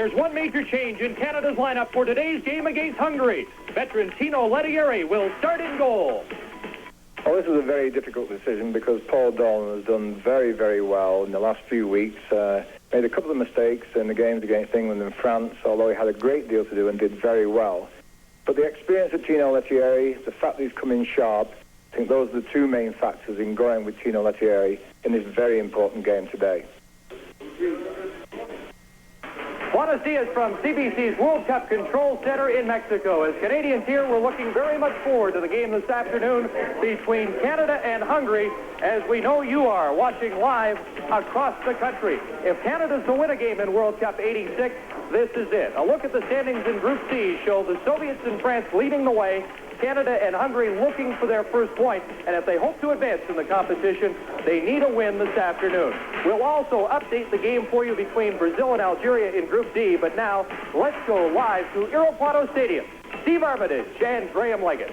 There's one major change in Canada's lineup for today's game against Hungary. Veteran Tino Lettieri will start in goal. Well, this is a very difficult decision because Paul Dolan has done very, very well in the last few weeks. Made a couple of mistakes in the games against England and France, although he had a great deal to do and did very well. But the experience of Tino Lettieri, the fact that he's come in sharp, I think those are the two main factors in going with Tino Lettieri in this very important game today. Buenos dias from CBC's World Cup Control Center in Mexico. As Canadians here, we're looking very much forward to the game this afternoon between Canada and Hungary, as we know you are watching live across the country. If Canada's to win a game in World Cup 86, this is it. A look at the standings in Group C show the Soviets and France leading the way, Canada and Hungary looking for their first point, and if they hope to advance in the competition, they need a win this afternoon. We'll also update the game for you between Brazil and Algeria in Group D, but now let's go live to Irapuato Stadium. Steve Armitage and Graham Leggett.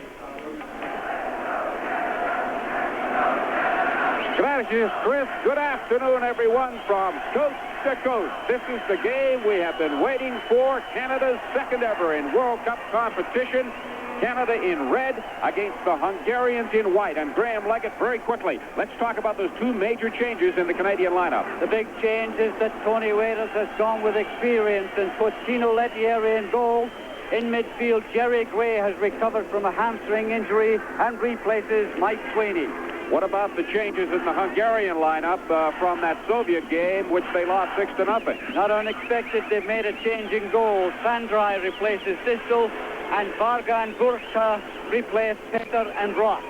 Gracias, Chris. Good afternoon, everyone, from coast to coast. This is the game we have been waiting for, Canada's second ever in World Cup competition. Canada in red against the Hungarians in white. And Graham Leggett, very quickly, let's talk about those two major changes in the Canadian lineup. The big change is that Tony Waiters has gone with experience and put Tino Lettieri in goal. In midfield, Jerry Gray has recovered from a hamstring injury and replaces Mike Sweeney. What about the changes in the Hungarian lineup from that Soviet game, which they lost 6-0? Not unexpected, they've made a change in goal. Sandrai replaces Distel, and Varga and Burka replace Peter and Ross.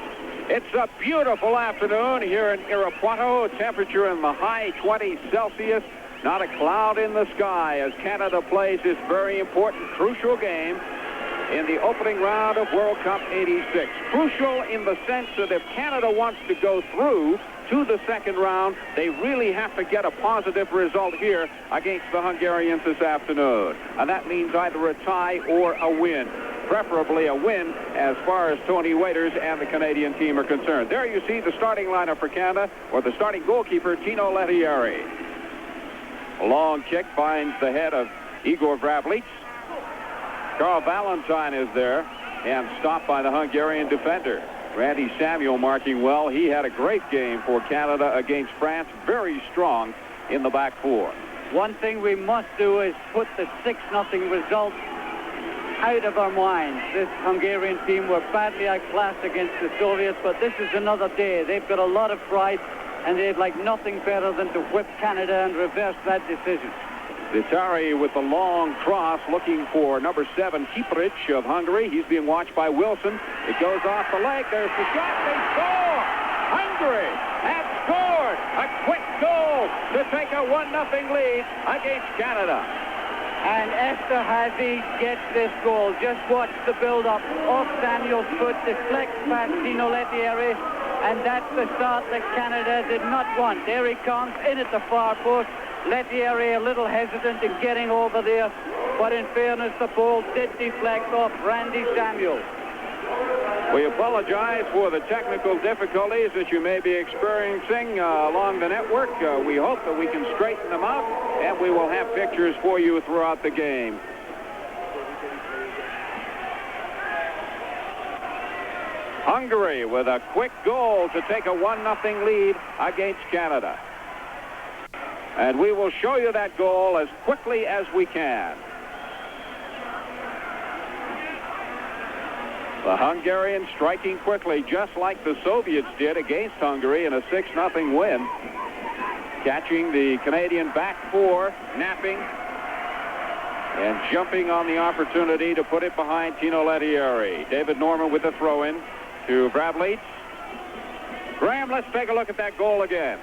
It's a beautiful afternoon here in Irapuato. Temperature in the high 20s Celsius. Not a cloud in the sky as Canada plays this very important, crucial game in the opening round of World Cup 86. Crucial in the sense that if Canada wants to go through to the second round, they really have to get a positive result here against the Hungarians this afternoon. And that means either a tie or a win. Preferably a win as far as Tony Waiters and the Canadian team are concerned. There you see the starting lineup for Canada, or the starting goalkeeper, Tino Lettieri. A long kick finds the head of Igor Vrablich. Carl Valentine is there and stopped by the Hungarian defender. Randy Samuel marking well. He had a great game for Canada against France. Very strong in the back four. One thing we must do is put the 6-0 result out of our minds. This Hungarian team were badly outclassed against the Soviets, but this is another day. They've got a lot of pride, and they'd like nothing better than to whip Canada and reverse that decision. Vitari with the long cross looking for number 7, Kiprich of Hungary. He's being watched by Wilson. It goes off the leg. There's the shot. They score! Hungary has scored a quick goal to take a 1-0 lead against Canada. And Esterhazy gets this goal. Just watch the build-up. Off Samuel's foot, deflects past Tino Lettieri, and that's the start that Canada did not want. There he comes, in at the far post. Lettieri a little hesitant in getting over there, but in fairness, the ball did deflect off Randy Samuel. We apologize for the technical difficulties that you may be experiencing along the network. We hope that we can straighten them out, and we will have pictures for you throughout the game. Hungary with a quick goal to take a 1-0 lead against Canada. And we will show you that goal as quickly as we can. The Hungarians striking quickly, just like the Soviets did against Hungary in a 6-0 win. Catching the Canadian back four, napping, and jumping on the opportunity to put it behind Tino Lettieri. David Norman with the throw-in to Vrablich. Graham, let's take a look at that goal again.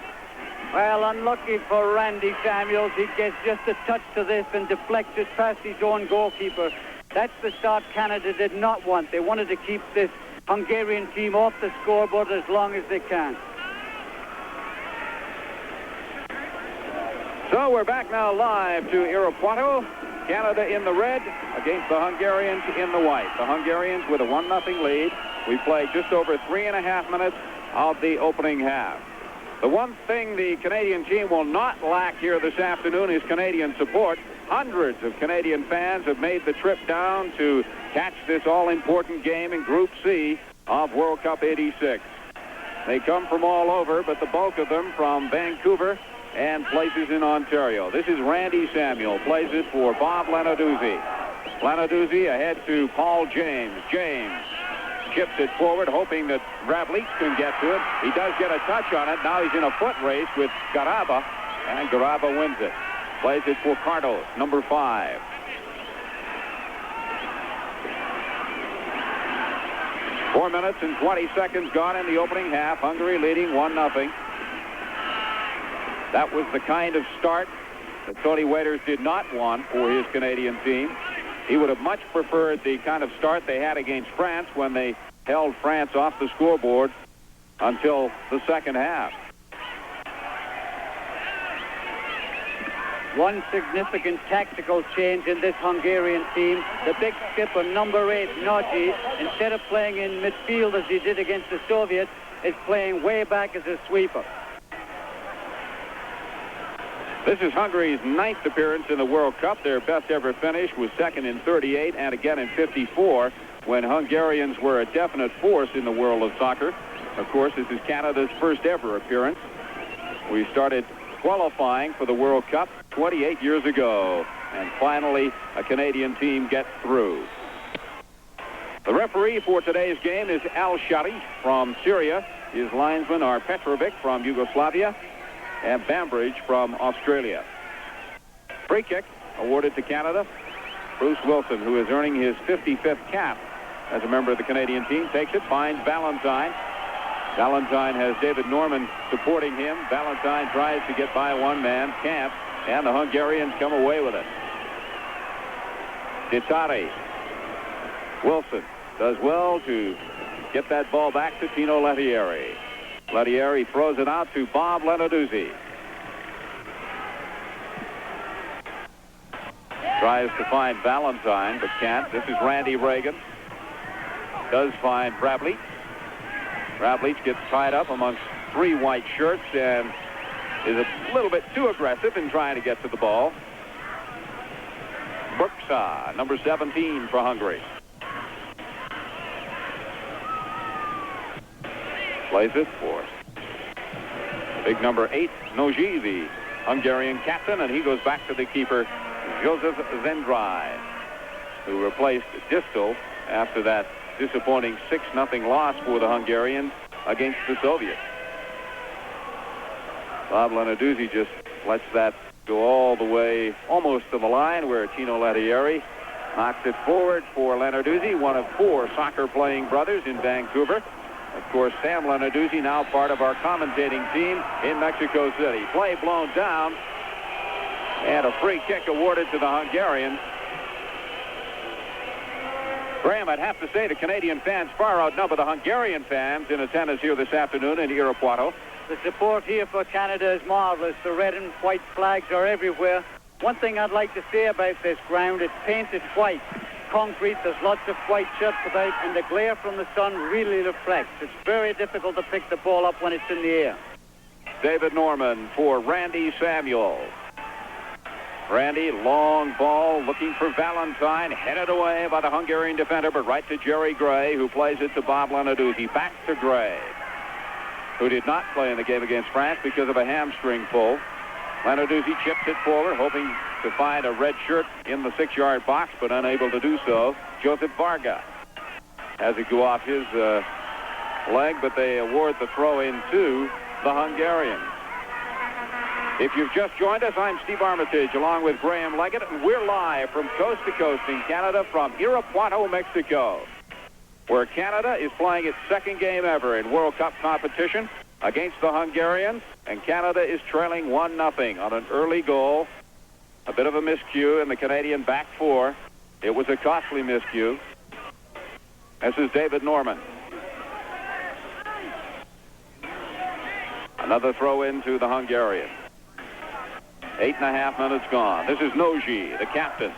Well, unlucky for Randy Samuels. He gets just a touch to this and deflects it past his own goalkeeper. That's the start Canada did not want. They wanted to keep this Hungarian team off the scoreboard as long as they can. So we're back now live to Irapuato. Canada in the red against the Hungarians in the white. The Hungarians with a 1-0 lead. We played just over 3.5 minutes of the opening half. The one thing the Canadian team will not lack here this afternoon is Canadian support. Hundreds of Canadian fans have made the trip down to catch this all-important game in Group C of World Cup '86. They come from all over, but the bulk of them from Vancouver and places in Ontario. This is Randy Samuel, plays it for Bob Lenarduzzi. Lenarduzzi ahead to Paul James. James chips it forward, hoping that Ravlich can get to it. He does get a touch on it. Now he's in a foot race with Garaba, and Garaba wins it. Plays it for Cardos, number 5. Four minutes and 20 seconds gone in the opening half. Hungary leading 1-0. That was the kind of start that Tony Waiters did not want for his Canadian team. He would have much preferred the kind of start they had against France when they held France off the scoreboard until the second half. One significant tactical change in this Hungarian team. The big skipper, number 8, Nagy, instead of playing in midfield as he did against the Soviets, is playing way back as a sweeper. This is Hungary's 9th appearance in the World Cup. Their best ever finish was second in '38 and again in '54, when Hungarians were a definite force in the world of soccer. Of course, this is Canada's first ever appearance. We started qualifying for the World Cup 28 years ago, and finally a Canadian team gets through. The referee for today's game is Al-Shari from Syria. His linesmen are Petrovic from Yugoslavia and Bambridge from Australia. Free kick awarded to Canada. Bruce Wilson, who is earning his 55th cap as a member of the Canadian team, takes it, finds Valentine. Valentine has David Norman supporting him. Valentine tries to get by one man, can't, and the Hungarians come away with it. Ditari. Wilson does well to get that ball back to Tino Lettieri. Lettieri throws it out to Bob Lenarduzzi. Tries to find Valentine, but can't. This is Randy Reagan. Does find Ravlich. Ravlich gets tied up amongst 3 white shirts and is a little bit too aggressive in trying to get to the ball. Burksa, number 17 for Hungary. Plays it for big number 8, Nagy, the Hungarian captain, and he goes back to the keeper, Joseph Zendrai, who replaced Distel after that disappointing 6-0 loss for the Hungarians against the Soviets. Bob Lenarduzzi just lets that go all the way almost to the line, where Tino Lettieri knocks it forward for Lenarduzzi, one of 4 soccer-playing brothers in Vancouver. Of course, Sam Lenarduzzi, now part of our commentating team in Mexico City. Play blown down, and a free kick awarded to the Hungarians. Graham, I'd have to say the Canadian fans far outnumber the Hungarian fans in attendance here this afternoon in Irapuato. The support here for Canada is marvelous. The red and white flags are everywhere. One thing I'd like to say about this ground, it's painted white. Concrete, there's lots of white chips about, and the glare from the sun really reflects. It's very difficult to pick the ball up when it's in the air. David Norman for Randy Samuel. Randy, long ball, looking for Valentine, headed away by the Hungarian defender, but right to Jerry Gray, who plays it to Bob Lenarduzzi. Back to Gray, who did not play in the game against France because of a hamstring pull. Lenarduzzi chips it forward, hoping to find a red shirt in the 6-yard box, but unable to do so. Joseph Varga has it go off his leg, but they award the throw-in to the Hungarians. If you've just joined us, I'm Steve Armitage, along with Graham Leggett, and we're live from coast to coast in Canada from Irapuato, Mexico, where Canada is playing its 2nd game ever in World Cup competition against the Hungarians, and Canada is trailing 1-0 on an early goal. A bit of a miscue in the Canadian back 4. It was a costly miscue. This is David Norman. Another throw in to the Hungarians. 8.5 minutes gone. This is Nagy, the captain.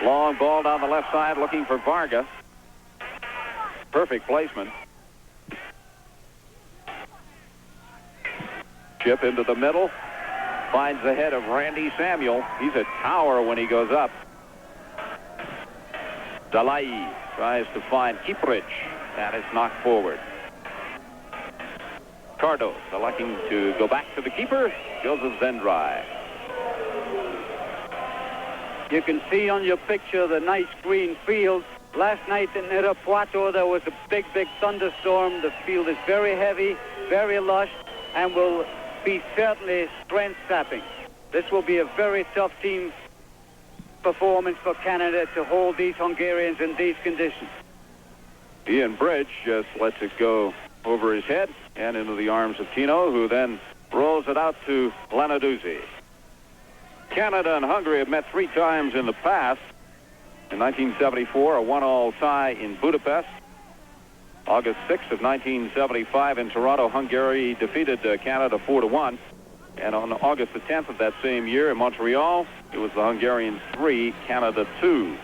Long ball down the left side, looking for Varga. Perfect placement. Chip into the middle. finds the head of Randy Samuel. He's a tower when he goes up. Dalai tries to find Kiprich. That is knocked forward. Cardos electing to go back to the keeper, Joseph Zendrai. You can see on your picture the nice green field. Last night in Irapuato, there was a big thunderstorm. The field is very heavy, very lush, and will be certainly strength-sapping. This will be a very tough team performance for Canada to hold these Hungarians in these conditions. Ian Bridge just lets it go over his head and into the arms of Tino, who then rolls it out to Lenarduzzi. Canada and Hungary have met 3 times in the past. In 1974, a 1-all tie in Budapest. August 6th of 1975 in Toronto, Hungary defeated Canada 4-1. And on August the 10th of that same year in Montreal, it was the Hungarians 3, Canada 2.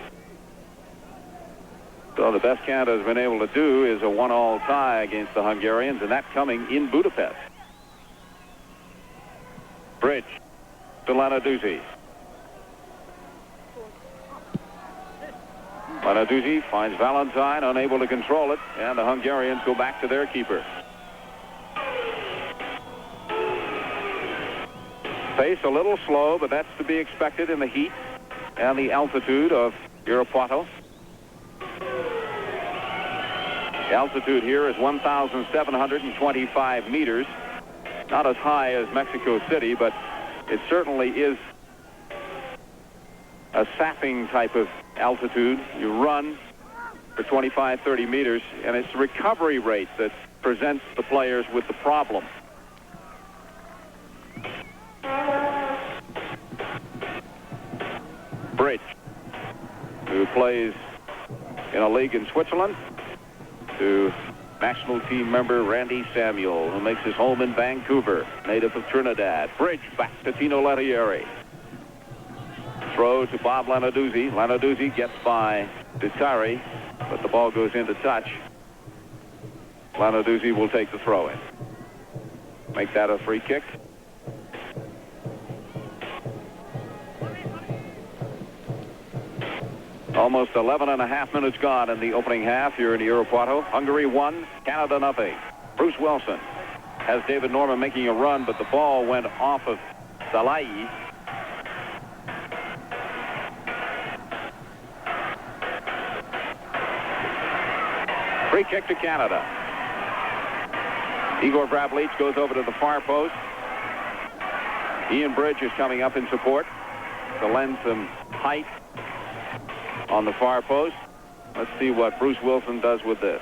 So the best Canada has been able to do is a 1-all tie against the Hungarians, and that coming in Budapest. Bridge to Lenarduzzi. Lenarduzzi finds Valentine, unable to control it, and the Hungarians go back to their keeper. Pace a little slow, but that's to be expected in the heat and the altitude of Irapuato. The altitude here is 1,725 meters. Not as high as Mexico City, but it certainly is a sapping type of altitude. You run for 25, 30 meters, and it's the recovery rate that presents the players with the problem. Bridge, who plays in a league in Switzerland, to national team member Randy Samuel, who makes his home in Vancouver, native of Trinidad. Bridge back to Tino Lettieri. Throw to Bob Lenarduzzi. Lenarduzzi gets by Detari, but the ball goes into touch. Lenarduzzi will take the throw in. Make that a free kick. Almost 11.5 minutes gone in the opening half here in Irapuato. Hungary 1, Canada nothing. Bruce Wilson has David Norman making a run, but the ball went off of Dalai. Free kick to Canada. Igor Vrablich goes over to the far post. Ian Bridge is coming up in support to lend some height on the far post. Let's see what Bruce Wilson does with this.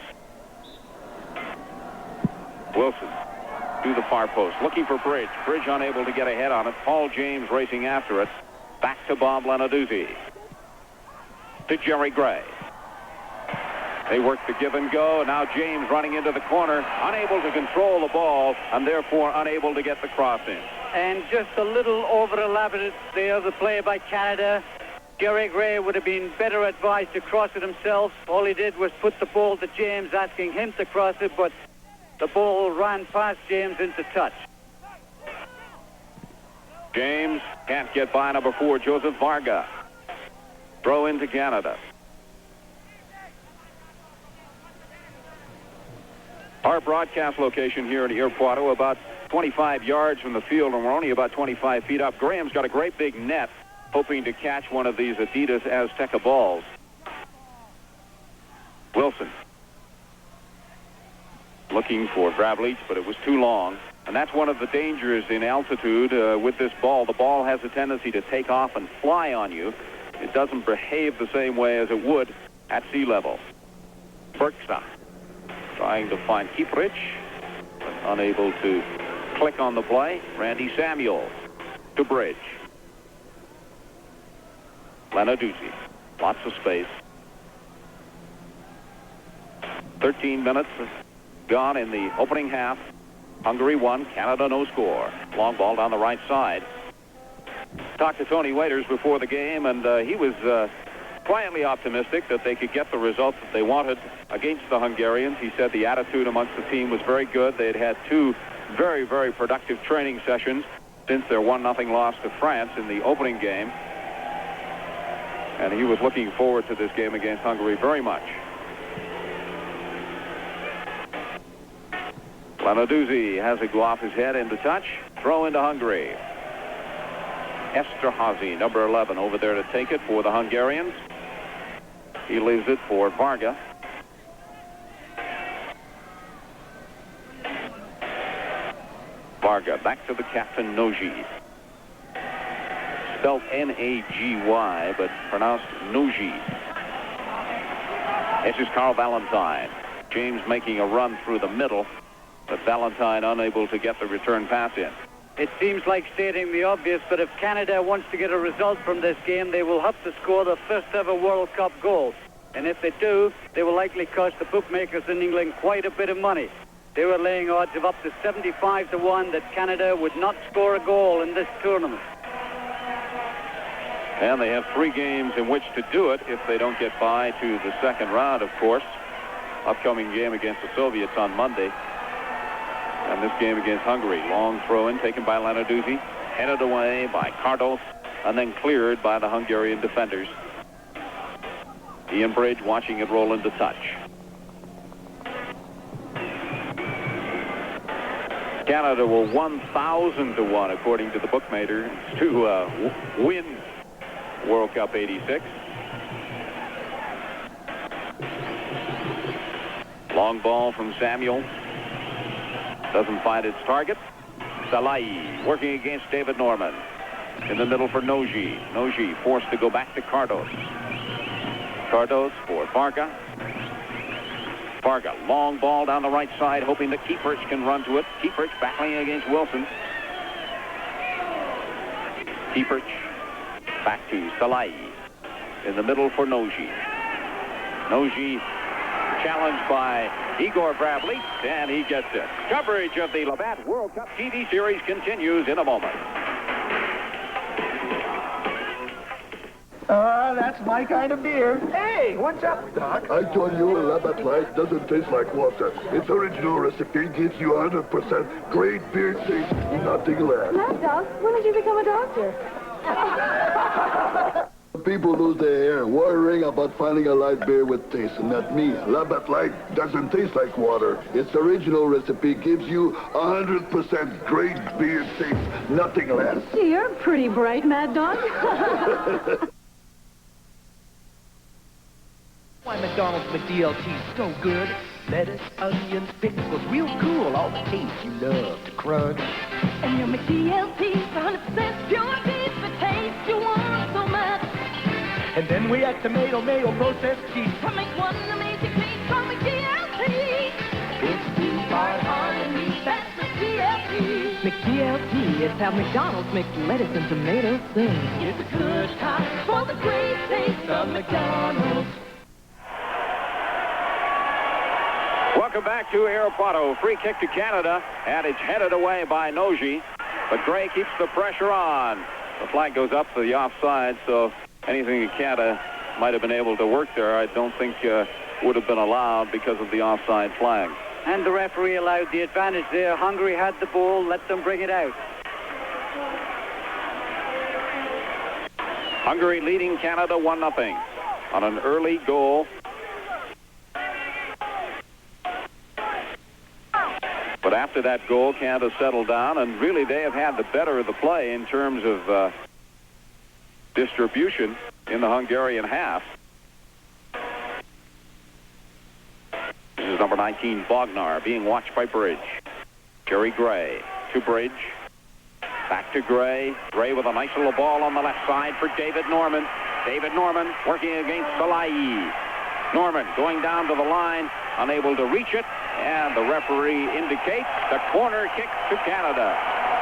Wilson to the far post, looking for Bridge. Bridge unable to get ahead on it. Paul James racing after it. Back to Bob Lenarduzzi. To Jerry Gray. They work the give and go. Now James running into the corner, unable to control the ball, and therefore unable to get the cross in. And just a little over-elaborate there, the play by Canada. Jerry Gray would have been better advised to cross it himself. All he did was put the ball to James, asking him to cross it, but the ball ran past James into touch. James can't get by number 4, Joseph Varga. Throw into Canada. Our broadcast location here in Irapuato, about 25 yards from the field, and we're only about 25 feet up. Graham's got a great big net, hoping to catch one of these Adidas Azteca balls. Wilson looking for Vrablich, but it was too long. And that's one of the dangers in altitude with this ball. The ball has a tendency to take off and fly on you. It doesn't behave the same way as it would at sea level. Berksa trying to find Kiprich, but unable to click on the play. Randy Samuel to Bridge. Lenarduzzi, lots of space. 13 minutes gone in the opening half. Hungary 1, Canada no score. Long ball down the right side. Talked to Tony Waiters before the game, and he was quietly optimistic that they could get the results that they wanted against the Hungarians. He said the attitude amongst the team was very good. They had had 2 very, very productive training sessions. since their 1-0 loss to France in the opening game. And he was looking forward to this game against Hungary very much. Lenarduzzi has it go off his head into touch. Throw into Hungary. Esterházy, number 11, over there to take it for the Hungarians. He leaves it for Varga. Varga back to the captain, Nagy. Spelled N-A-G-Y, but pronounced Nagy. This is Carl Valentine. James making a run through the middle, but Valentine unable to get the return pass in. It seems like stating the obvious, but if Canada wants to get a result from this game, they will have to score the first ever World Cup goal. And if they do, they will likely cost the bookmakers in England quite a bit of money. They were laying odds of up to 75-1 that Canada would not score a goal in this tournament. And they have 3 games in which to do it if they don't get by to the second round, of course. Upcoming game against the Soviets on Monday. And this game against Hungary. Long throw-in taken by Lenarduzzi, headed away by Cardos, and then cleared by the Hungarian defenders. Ian Bridge watching it roll into touch. Canada will 1,000-1, according to the bookmakers, to win World Cup '86. Long ball from Samuel. Doesn't find its target. Salai working against David Norman. In the middle for Nagy. Nagy forced to go back to Cardos. Cardos for Varga. Varga, long ball down the right side, hoping that Kieferich can run to it. Kieferich battling against Wilson. Kieferich back to Salai. In the middle for Nagy. Nagy challenged by Igor Bravli, and he gets it. Coverage of the Labatt World Cup TV series continues in a moment. That's my kind of beer. Hey, what's up, Doc? I told you Labatt Light doesn't taste like water. Its original recipe gives you 100% great beer taste, nothing less. Mad Dog, when did you become a doctor? People lose their hair worrying about finding a light beer with taste, and not me. Labatt Light doesn't taste like water. Its original recipe gives you 100% great beer taste, nothing less. Gee, you're pretty bright, Mad Dog. Why McDonald's McDLT's so good? Lettuce, onions, pickles, real cool, all the taste you love to crunch. And your McDLT's 100% pure beef, the taste you want so much. And then we add tomato, mayo, processed cheese. To make one amazing meat from McDLT. It's beef, harmony, That's McDLT. McDLT is how McDonald's makes lettuce and tomatoes sing. It's a good time for the great taste of McDonald's. Welcome back to Irapuato. Free kick to Canada, and it's headed away by Nagy. But Gray keeps the pressure on. The flag goes up for the offside, so anything that Canada might have been able to work there, I don't think would have been allowed because of the offside flag. And the referee allowed the advantage there. Hungary had the ball. Let them bring it out. Hungary leading Canada 1-0 on an early goal. But after that goal, Canada settled down, and really they have had the better of the play in terms of distribution in the Hungarian half. This is number 19, Bognar, being watched by Bridge. Jerry Gray to Bridge. Back to Gray. Gray with a nice little ball on the left side for David Norman. David Norman working against Salai. Norman going down to the line, unable to reach it, and the referee indicates the corner kick to Canada.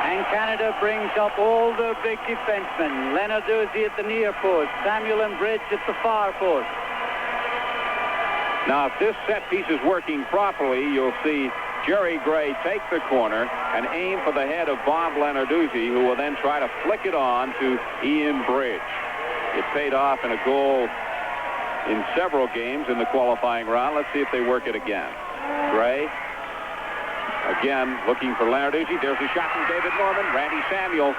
And Canada brings up all the big defensemen. Lenarduzzi at the near post. Samuel and Bridge at the far post. Now, if this set piece is working properly, you'll see Jerry Gray take the corner and aim for the head of Bob Lenarduzzi, who will then try to flick it on to Ian Bridge. It paid off in a goal in several games in the qualifying round. Let's see if they work it again. Gray Again, looking for Lenarduzzi. There's a shot from David Norman. Randy Samuel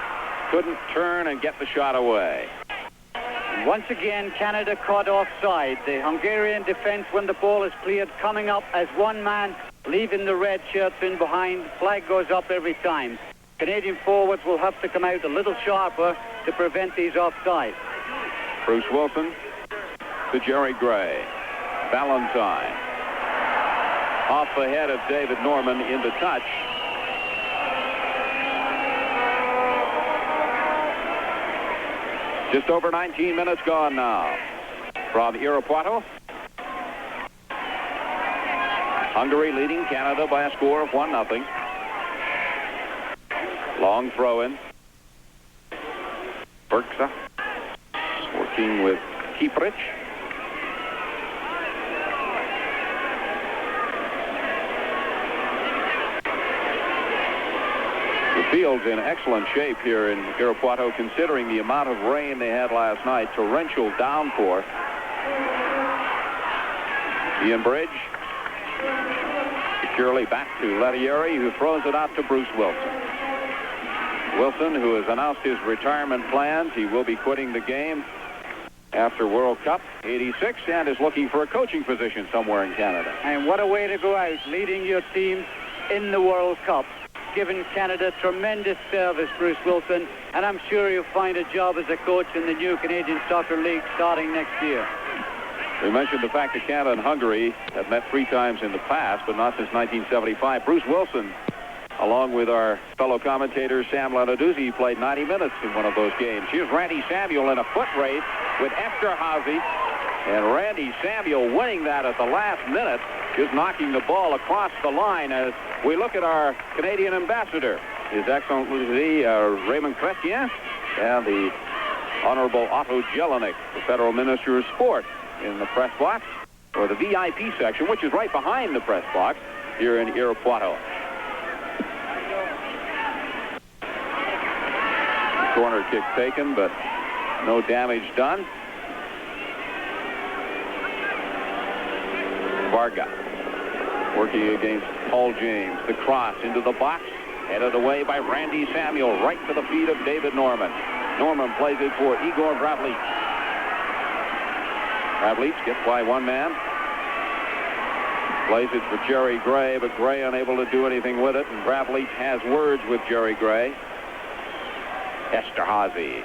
couldn't turn and get the shot away. Once again, Canada caught offside. The Hungarian defense, when the ball is cleared, coming up as one man, leaving the red shirts in behind. Flag goes up every time. Canadian forwards will have to come out a little sharper to prevent these offsides. Bruce Wilson to Jerry Gray. Valentine off the head of David Norman into touch. Just over 19 minutes gone now from Irapuato. Hungary leading Canada by a score of 1-0. Long throw in. Berksa working with Kieprich. The field's in excellent shape here in Irapuato, considering the amount of rain they had last night. Torrential downpour. Ian Bridge securely back to Lettieri, who throws it out to Bruce Wilson. Wilson, who has announced his retirement plans, he will be quitting the game after World Cup '86 and is looking for a coaching position somewhere in Canada. And what a way to go out, leading your team in the World Cup. Given Canada tremendous service, Bruce Wilson, and I'm sure you'll find a job as a coach in the new Canadian Soccer League starting next year. We mentioned the fact that Canada and Hungary have met 3 times in the past, but not since 1975. Bruce Wilson, along with our fellow commentator Sam Lenarduzzi, played 90 minutes in one of those games. Here's Randy Samuel in a foot race with Esterhazy, and Randy Samuel winning that at the last minute, just knocking the ball across the line. As we look at our Canadian ambassador, His Excellency Raymond Chrétien, and the Honorable Otto Jelinek, the Federal Minister of Sport, in the press box, or the VIP section, which is right behind the press box here in Irapuato. Corner kick taken, but no damage done. Varga working against Paul James. The cross into the box, headed away by Randy Samuel, right to the feet of David Norman. Norman plays it for Igor Bravlic. Bravlic gets by one man. Plays it for Jerry Gray, but Gray unable to do anything with it, and Bravlic has words with Jerry Gray. Esterhazy.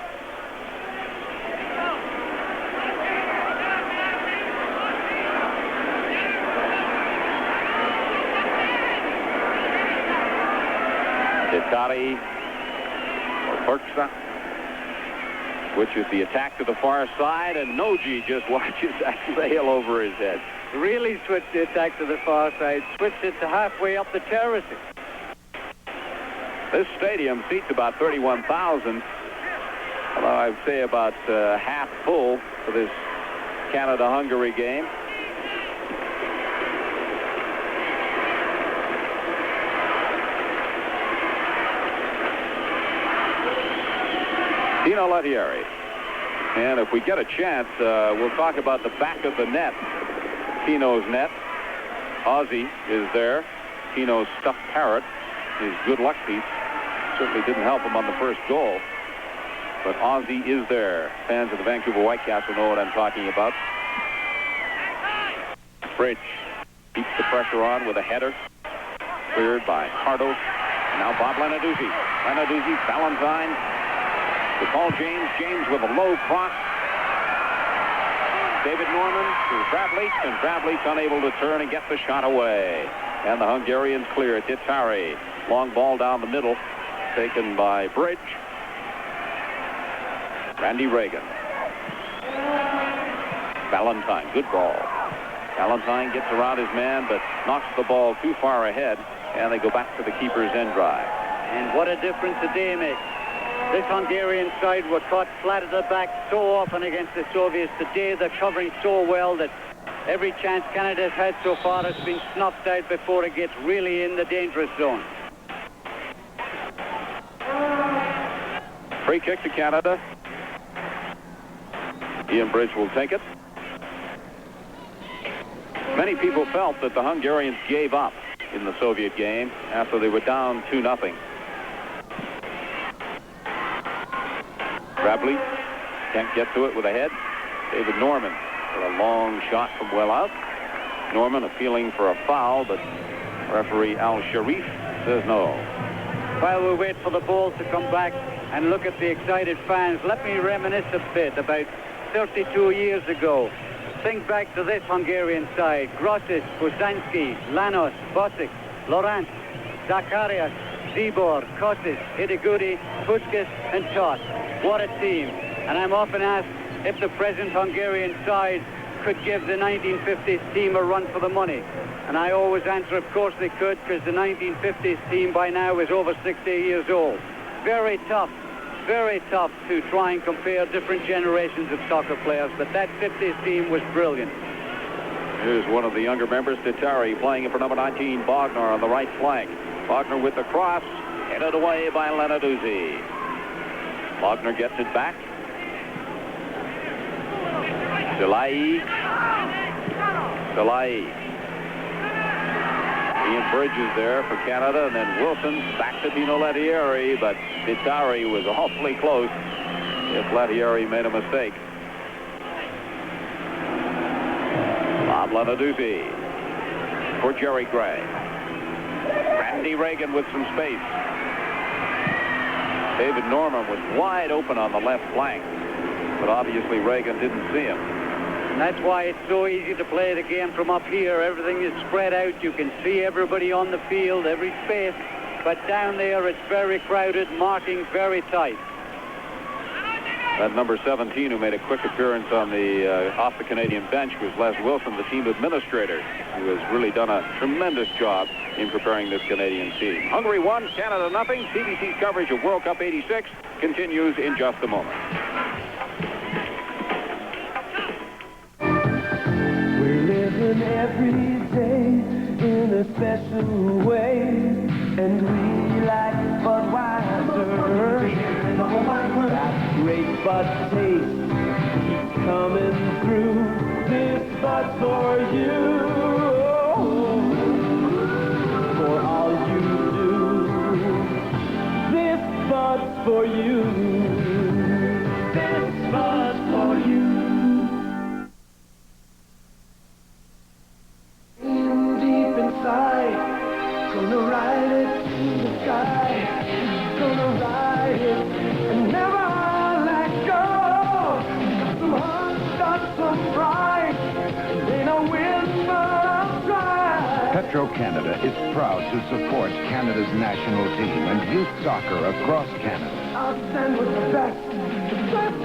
Titari or Berksa switches the attack to the far side, and Noji just watches that sail over his head. Really switched the attack to the far side, switched it to halfway up the terraces. This stadium seats about 31,000. Although I'd say about half full for this Canada-Hungary game. Tino Lettieri. And if we get a chance, we'll talk about the back of the net. Tino's net. Ozzy is there. Tino's stuffed parrot. His good luck piece certainly didn't help him on the first goal. But Ozzy is there. Fans of the Vancouver Whitecaps will know what I'm talking about. Bridge keeps the pressure on with a header. Cleared by Cardo. And now Bob Lenarduzzi. Lenarduzzi, Valentine. To Paul James. James with a low cross. David Norman to Bravlic, and Bravlic unable to turn and get the shot away. And the Hungarians clear. Titari. Long ball down the middle. Taken by Bridge. Randy Reagan. Valentine. Good ball. Valentine gets around his man, but knocks the ball too far ahead. And they go back to the keeper's end drive. And what a difference a day makes. This Hungarian side were caught flat at the back so often against the Soviets. Today they're covering so well that every chance Canada has had so far has been snuffed out before it gets really in the dangerous zone. Free kick to Canada. Ian Bridge will take it. Many people felt that the Hungarians gave up in the Soviet game after they were down 2-0. Bradley can't get to it with a head. David Norman with a long shot from well out. Norman appealing for a foul, but referee Al Sharif says no. While we wait for the ball to come back and look at the excited fans, let me reminisce a bit about 32 years ago. Think back to this Hungarian side: Grosic, Busanski, Lanos, Bosic, Laurent, Zacharias, Zibor, Kostic, Idigudi, Puskas, and Toth. What a team. And I'm often asked if the present Hungarian side could give the 1950s team a run for the money. And I always answer, of course they could, because the 1950s team by now is over 60 years old. Very tough to try and compare different generations of soccer players, but that 50s team was brilliant. Here's one of the younger members, Titari, playing it for number 19, Bogner, on the right flank. Bogner with the cross, headed away by Lenarduzzi. Bogner gets it back. Delay. Ian Bridges there for Canada, and then Wilson back to Dino Lettieri, but Titari was awfully close if Lettieri made a mistake. Bob Lenarduzzi for Jerry Gray. Randy Reagan with some space. David Norman was wide open on the left flank, but obviously Reagan didn't see him. And that's why it's so easy to play the game from up here. Everything is spread out. You can see everybody on the field, every space. But down there, it's very crowded, marking very tight. That number 17, who made a quick appearance on the off the Canadian bench, was Les Wilson, the team administrator, who has really done a tremendous job in preparing this Canadian team. Hungary 1, Canada 0. CBC's coverage of World Cup '86 continues in just a moment. We're living every day in a special way, and we like Budweiser. That great Bud taste keeps coming through. This Bud's for you, for all you do. This Bud's for you. This Bud's for you. Deep inside, gonna ride it to the sky, gonna ride it and never let go. Got some hard, got some pride, ain't no whisper, I'll try. Petro-Canada is proud to support Canada's national team and youth soccer across Canada. I'll stand with the best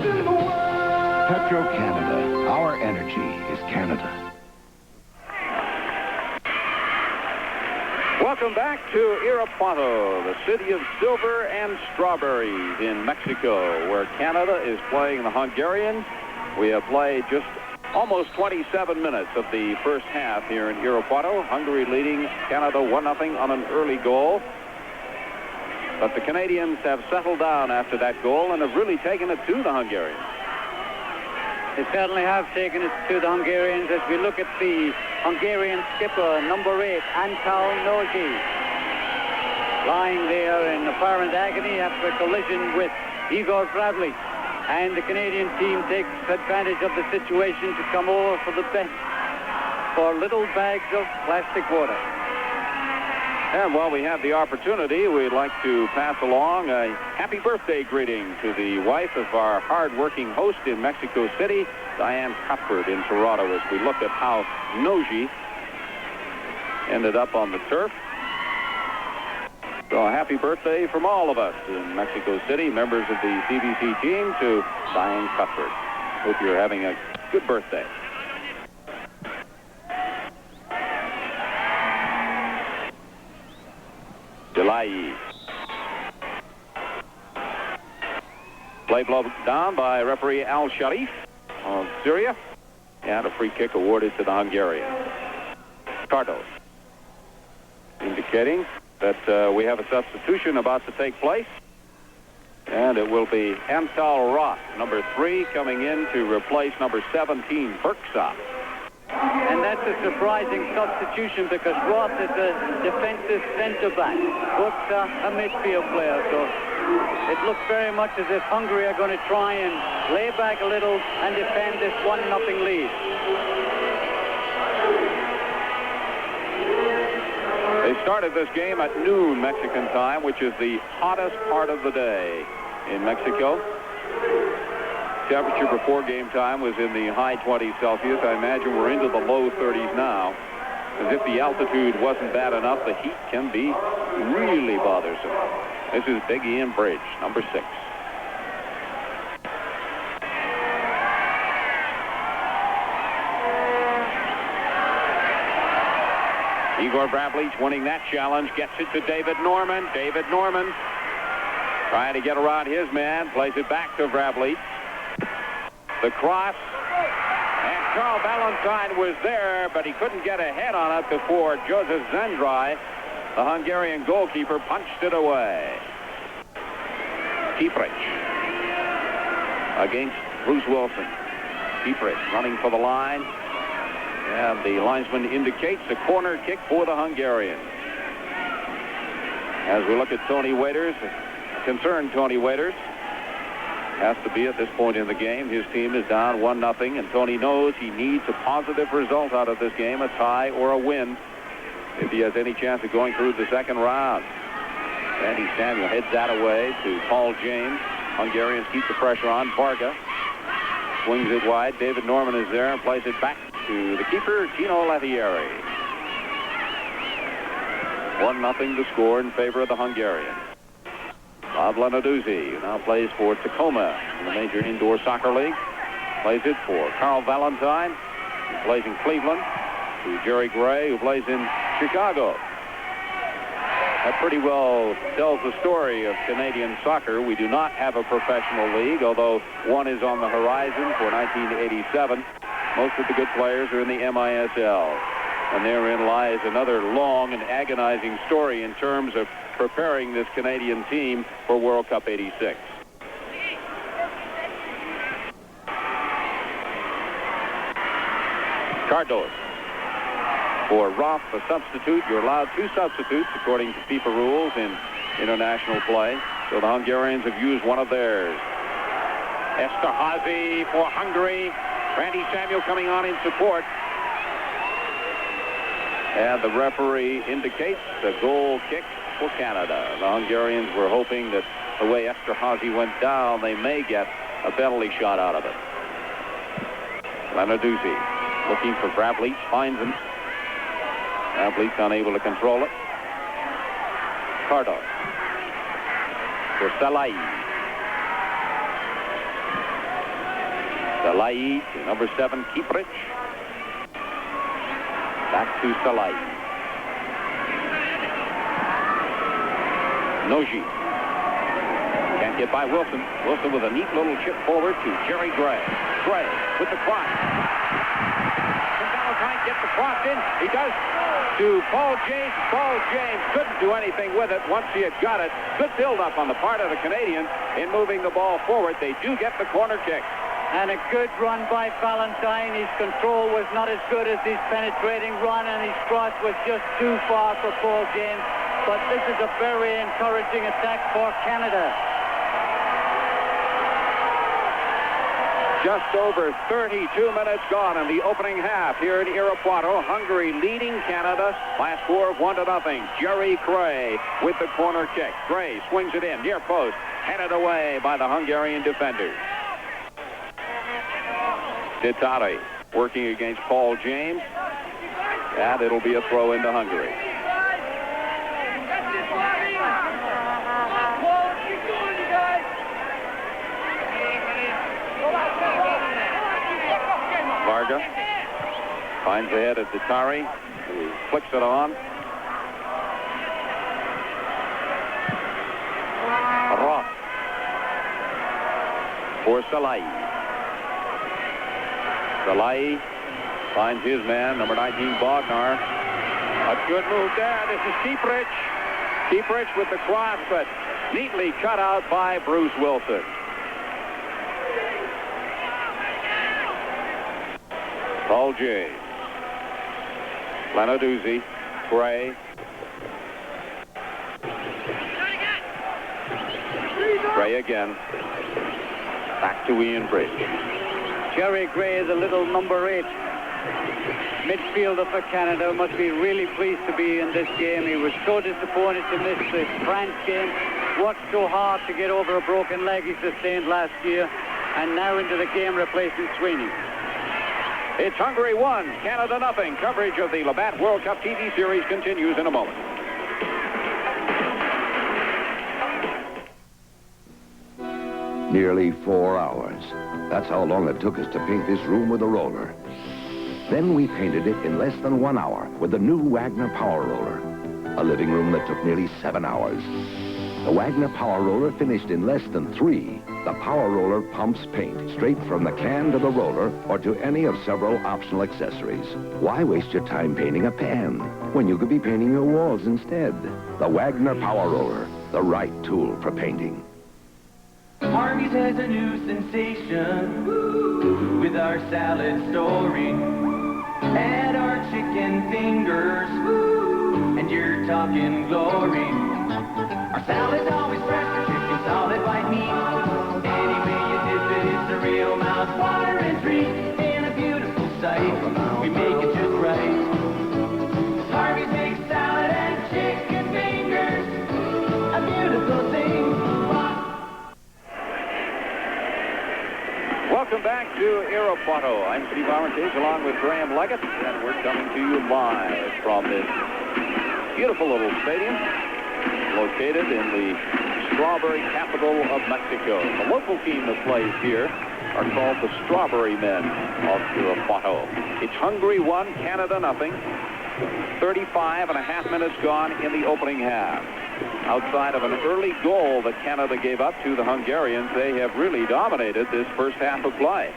in the world. Petro-Canada, our energy is Canada. Welcome back to Irapuato, the city of silver and strawberries in Mexico, where Canada is playing the Hungarians. We have played just almost 27 minutes of the first half here in Irapuato. Hungary leading Canada 1-0 on an early goal. But the Canadians have settled down after that goal and have really taken it to the Hungarians. They certainly have taken it to the Hungarians as we look at the Hungarian skipper, number 8, Antal Nagy, lying there in apparent agony after a collision with Igor Bradley. And the Canadian team takes advantage of the situation to come over for the bench for little bags of plastic water. And while we have the opportunity, we'd like to pass along a happy birthday greeting to the wife of our hard-working host in Mexico City, Diane Cuthbert, in Toronto, as we look at how Nagy ended up on the turf. So a happy birthday from all of us in Mexico City, members of the CBC team, to Diane Cuthbert. Hope you're having a good birthday. Delay. Play blown down by referee Al Sharif of Syria, and a free kick awarded to the Hungarians. Cardos indicating that we have a substitution about to take place, and it will be Antal Roth, number 3, coming in to replace number 17, Berksa. And that's a surprising substitution because Roth is a defensive centre-back, but a midfield player. So it looks very much as if Hungary are going to try and lay back a little and defend this 1-0 lead. They started this game at noon Mexican time, which is the hottest part of the day in Mexico. Temperature before game time was in the high 20s Celsius. I imagine we're into the low 30s now. As if the altitude wasn't bad enough, the heat can be really bothersome. This is Big Ian Bridge, number 6. Igor Brablich winning that challenge, gets it to David Norman. David Norman trying to get around his man, plays it back to Brablich. The cross, and Carl Valentine was there, but he couldn't get a head on it before Joseph Zendrai, the Hungarian goalkeeper, punched it away. Kieprich against Bruce Wilson. Kieprich running for the line. And the linesman indicates a corner kick for the Hungarians. As we look at Tony Waiters, concerned Tony Waiters has to be at this point in the game. His team is down 1-0, and Tony knows he needs a positive result out of this game, a tie or a win, if he has any chance of going through the second round. Andy Samuel heads that away to Paul James. Hungarians keep the pressure on. Varga swings it wide. David Norman is there and plays it back to the keeper, Tino Lettieri. 1-0 to score in favor of the Hungarians. Bob Lenarduzzi, who now plays for Tacoma in the major indoor soccer league, plays it for Carl Valentine, who plays in Cleveland, to Jerry Gray, who plays in Chicago. That pretty well tells the story of Canadian soccer. We do not have a professional league, although one is on the horizon for 1987. Most of the good players are in the MISL. And therein lies another long and agonizing story in terms of preparing this Canadian team for World Cup '86. Cardos. For Roth, a substitute. You're allowed 2 substitutes according to FIFA rules in international play. So the Hungarians have used one of theirs. Esterházy for Hungary. Randy Samuel coming on in support. And the referee indicates a goal kick for Canada. The Hungarians were hoping that the way Esterházy went down, they may get a penalty shot out of it. Lenarduzzi looking for Brablich, finds him. Brablich unable to control it. Cardos for Salai. Salai to number 7, Kieprich. Back to Salai. Noji. Can't get by Wilson. Wilson with a neat little chip forward to Jerry Gray. Gray with the cross. Can Valentine get the cross in? He does to Paul James. Paul James couldn't do anything with it once he had got it. Good build-up on the part of the Canadians in moving the ball forward. They do get the corner kick. And a good run by Valentine. His control was not as good as his penetrating run, and his cross was just too far for Paul James. But this is a very encouraging attack for Canada. Just over 32 minutes gone in the opening half here in Irapuato. Hungary leading Canada by a score of 1-0. Jerry Gray with the corner kick. Gray swings it in, near post, headed away by the Hungarian defenders. Titari working against Paul James, and it'll be a throw into Hungary. Varga finds the head of Titari, who flicks it on. Roth for Salai. Salai finds his man, number 19, Bognar. A good move there. This is Kieprich. Kieprich with the cross, but neatly cut out by Bruce Wilson. Paul James Lanaduzzi, Gray. Gray again. Back to Ian Bridge. Jerry Gray, the little number 8 midfielder for Canada, must be really pleased to be in this game. He was so disappointed to miss the France game. Worked so hard to get over a broken leg he sustained last year, and now into the game replacing Sweeney. It's Hungary 1, Canada nothing. Coverage of the Labatt World Cup TV series continues in a moment. Nearly 4 hours. That's how long it took us to paint this room with a roller. Then we painted it in less than 1 hour with the new Wagner Power Roller. A living room that took nearly 7 hours. The Wagner Power Roller finished in less than 3. The Power Roller pumps paint straight from the can to the roller or to any of several optional accessories. Why waste your time painting a pan when you could be painting your walls instead? The Wagner Power Roller, the right tool for painting. Harvey's has a new sensation with our salad story. Add our chicken fingers, and you're talking glory. Our salad's always fresh, our chicken solid white meat. Any way you dip it, it's a real mouth-watering treat. And a beautiful sight, we make it just right. Harvey's makes salad and chicken fingers, a beautiful thing. Welcome back to Irapuato. I'm Steve Armitage along with Graham Leggett, and we're coming to you live from this beautiful little stadium located in the strawberry capital of Mexico. The local team that plays here are called the Strawberry Men of Irapuato. It's Hungary 1, Canada nothing. 35.5 minutes gone in the opening half. Outside of an early goal that Canada gave up to the Hungarians, they have really dominated this first half of play.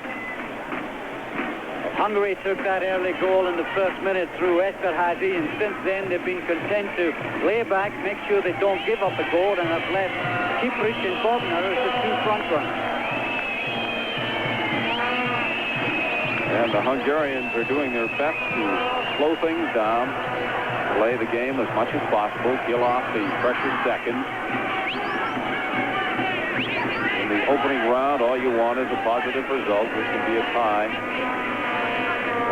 Hungary took that early goal in the first minute through Esterhazy, and since then they've been content to lay back, make sure they don't give up a goal, and have left Kiprich and Bogner as the 2 front runners. And the Hungarians are doing their best to slow things down, delay the game as much as possible, kill off the pressured seconds. In the opening round, all you want is a positive result, which can be a tie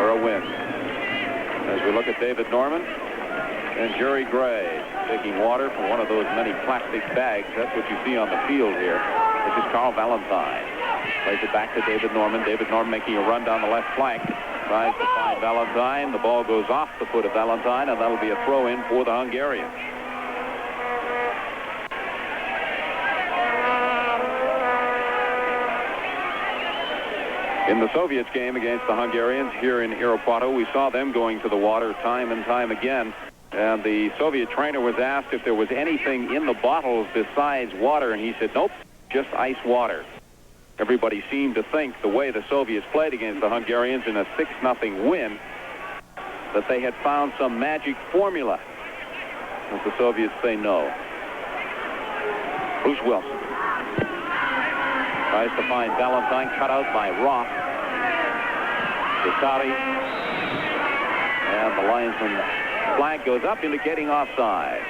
or a win. As we look at David Norman and Jerry Gray taking water from one of those many plastic bags. That's what you see on the field here. This is Carl Valentine. Plays it back to David Norman. David Norman making a run down the left flank. Tries to find Valentine. The ball goes off the foot of Valentine, and that'll be a throw-in for the Hungarians. In the Soviets game against the Hungarians here in Irapuato, we saw them going to the water time and time again. And the Soviet trainer was asked if there was anything in the bottles besides water, and he said, nope, just ice water. Everybody seemed to think, the way the Soviets played against the Hungarians in a 6-0 win, that they had found some magic formula. But the Soviets say no. Bruce Wilson tries to find Valentine, cut out by Roth. Vitali. And the linesman flag goes up, indicating offside.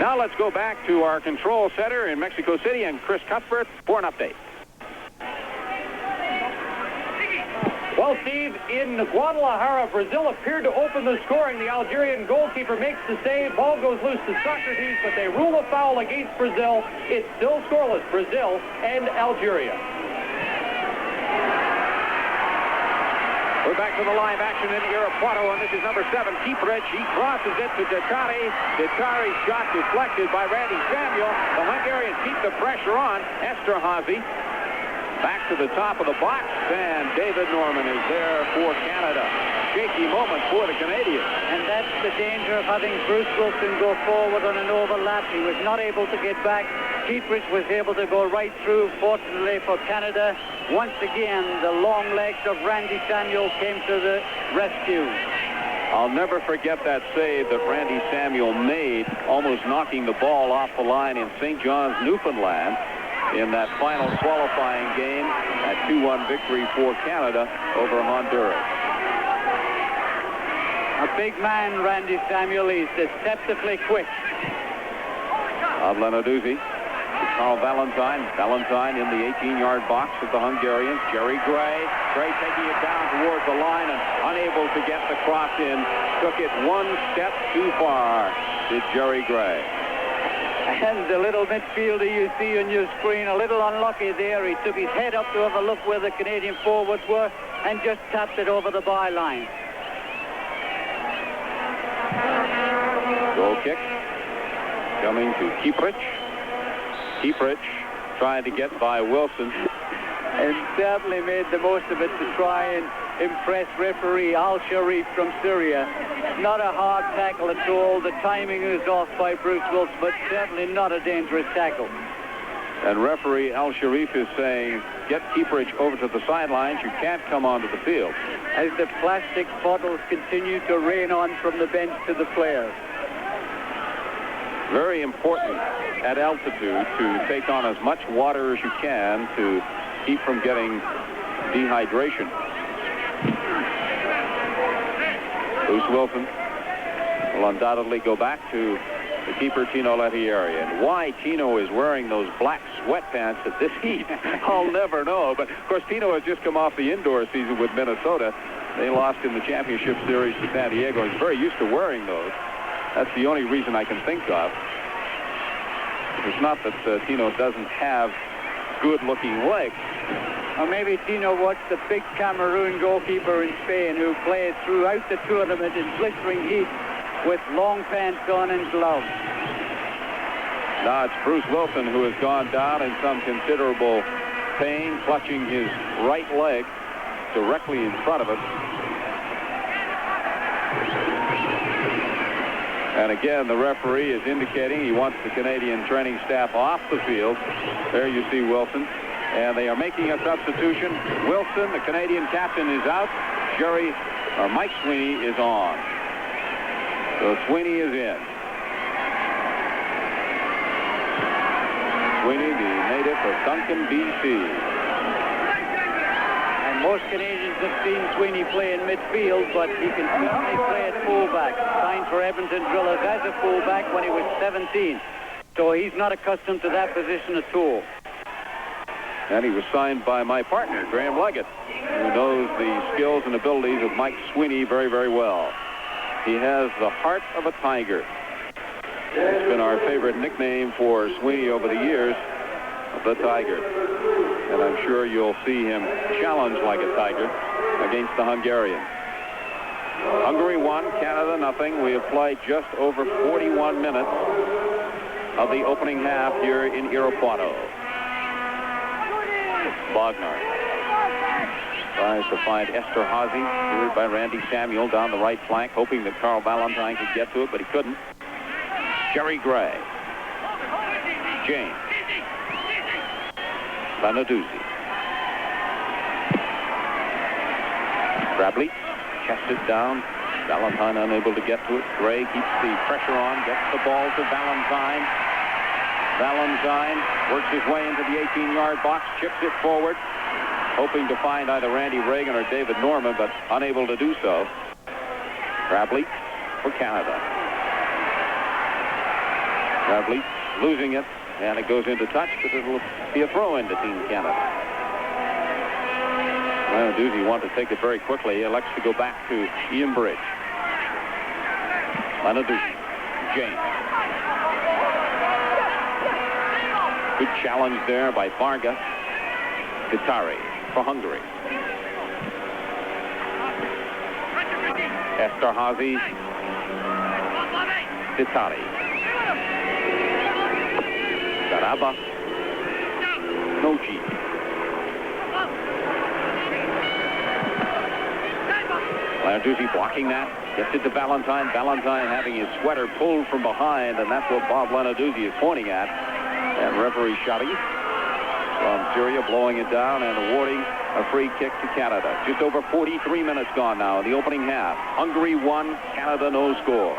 Now let's go back to our control center in Mexico City and Chris Cuthbert for an update. Well, Steve, in Guadalajara, Brazil appeared to open the scoring. The Algerian goalkeeper makes the save. Ball goes loose to Socrates, but they rule a foul against Brazil. It's still scoreless, Brazil and Algeria. We're back to the live action in Irapuato, and this is number 7, Kiprich. He crosses it to Detari. Detari's shot deflected by Randy Samuel. The Hungarians keep the pressure on. Esterhazy back to the top of the box, and David Norman is there for Canada. Shaky moment for the Canadians. And that's the danger of having Bruce Wilson go forward on an overlap. He was not able to get back. Kiprich was able to go right through, fortunately for Canada. Once again, the long legs of Randy Samuel came to the rescue. I'll never forget that save that Randy Samuel made, almost knocking the ball off the line in St. John's, Newfoundland, in that final qualifying game, that 2-1 victory for Canada over Honduras. big man, Randy Samuel. He's deceptively quick. Bob Lenarduzzi. Carl Valentine. Valentine in the 18-yard box with the Hungarians. Jerry Gray. Gray taking it down towards the line and unable to get the cross in. Took it one step too far, did Jerry Gray. And the little midfielder you see on your screen, a little unlucky there. He took his head up to have a look where the Canadian forwards were and just tapped it over the byline. Goal kick coming to Kieprich. Kieprich trying to get by Wilson. And certainly made the most of it to try and impress referee Al-Sharif from Syria. Not a hard tackle at all. The timing is off by Bruce Wilson, but certainly not a dangerous tackle. And referee Al-Sharif is saying, get Kieprich over to the sidelines. You can't come onto the field. As the plastic bottles continue to rain on from the bench to the players. Very important at altitude to take on as much water as you can to keep from getting dehydration. Bruce Wilson will undoubtedly go back to the keeper, Tino Lettieri. And why Tino is wearing those black sweatpants at this heat, I'll never know. But, of course, Tino has just come off the indoor season with Minnesota. They lost in the championship series to San Diego. He's very used to wearing those. That's the only reason I can think of. It's not that Tino doesn't have good-looking legs. Or maybe Tino watched the big Cameroon goalkeeper in Spain who played throughout the tournament in blistering heat with long pants on and gloves. Now it's Bruce Wilson who has gone down in some considerable pain, clutching his right leg directly in front of us. And again, the referee is indicating he wants the Canadian training staff off the field. There you see Wilson. And they are making a substitution. Wilson, the Canadian captain, is out. Mike Sweeney is on. So Sweeney is in. Sweeney, the native of Duncan, B.C. Most Canadians have seen Sweeney play in midfield, but he can certainly play at fullback. Signed for Edmonton Drillers as a fullback when he was 17. So he's not accustomed to that position at all. And he was signed by my partner, Graham Leggett, who knows the skills and abilities of Mike Sweeney very, very well. He has the heart of a tiger. It's been our favorite nickname for Sweeney over the years, the Tiger. And I'm sure you'll see him challenge like a tiger against the Hungarians. Hungary 1, Canada nothing. We have played just over 41 minutes of the opening half here in Irapuato. Bogner tries to find Esterhazy, steered by Randy Samuel down the right flank, hoping that Carl Valentine could get to it, but he couldn't. Jerry Gray. James. Lenarduzzi. Bradley chests it down. Valentine unable to get to it. Gray keeps the pressure on, gets the ball to Valentine. Valentine works his way into the 18-yard box, chips it forward, hoping to find either Randy Reagan or David Norman, but unable to do so. Bradley for Canada. Bradley losing it, and it goes into touch, but it'll be a throw-in to Team Canada. Lenarduzzi wants to take it very quickly. He elects to go back to Ian Bridge. Lenarduzzi. James. Good challenge there by Varga. Guittari for Hungary. Esterhazy. Guittari. Garaba. Noji. Lenarduzzi blocking that. Gets it to Valentine. Valentine having his sweater pulled from behind, and that's what Bob Lenarduzzi is pointing at. And referee Shadi from Syria blowing it down and awarding a free kick to Canada. Just over 43 minutes gone now in the opening half. Hungary 1, Canada no score.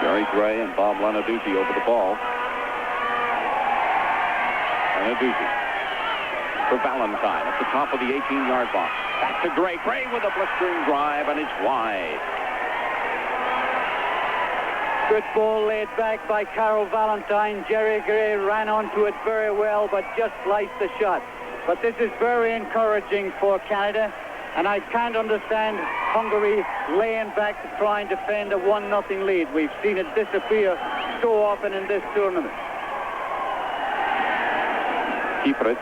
Jerry Gray and Bob Lenarduzzi over the ball. Lenarduzzi. for Valentine at the top of the 18-yard box. Back to Gray. Gray with a blistering drive, and it's wide. Good ball laid back by Carol Valentine. Jerry Gray ran onto it very well, but just sliced the shot. But this is very encouraging for Canada, and I can't understand Hungary laying back to try and defend a 1-0 lead. We've seen it disappear so often in this tournament. Kieprich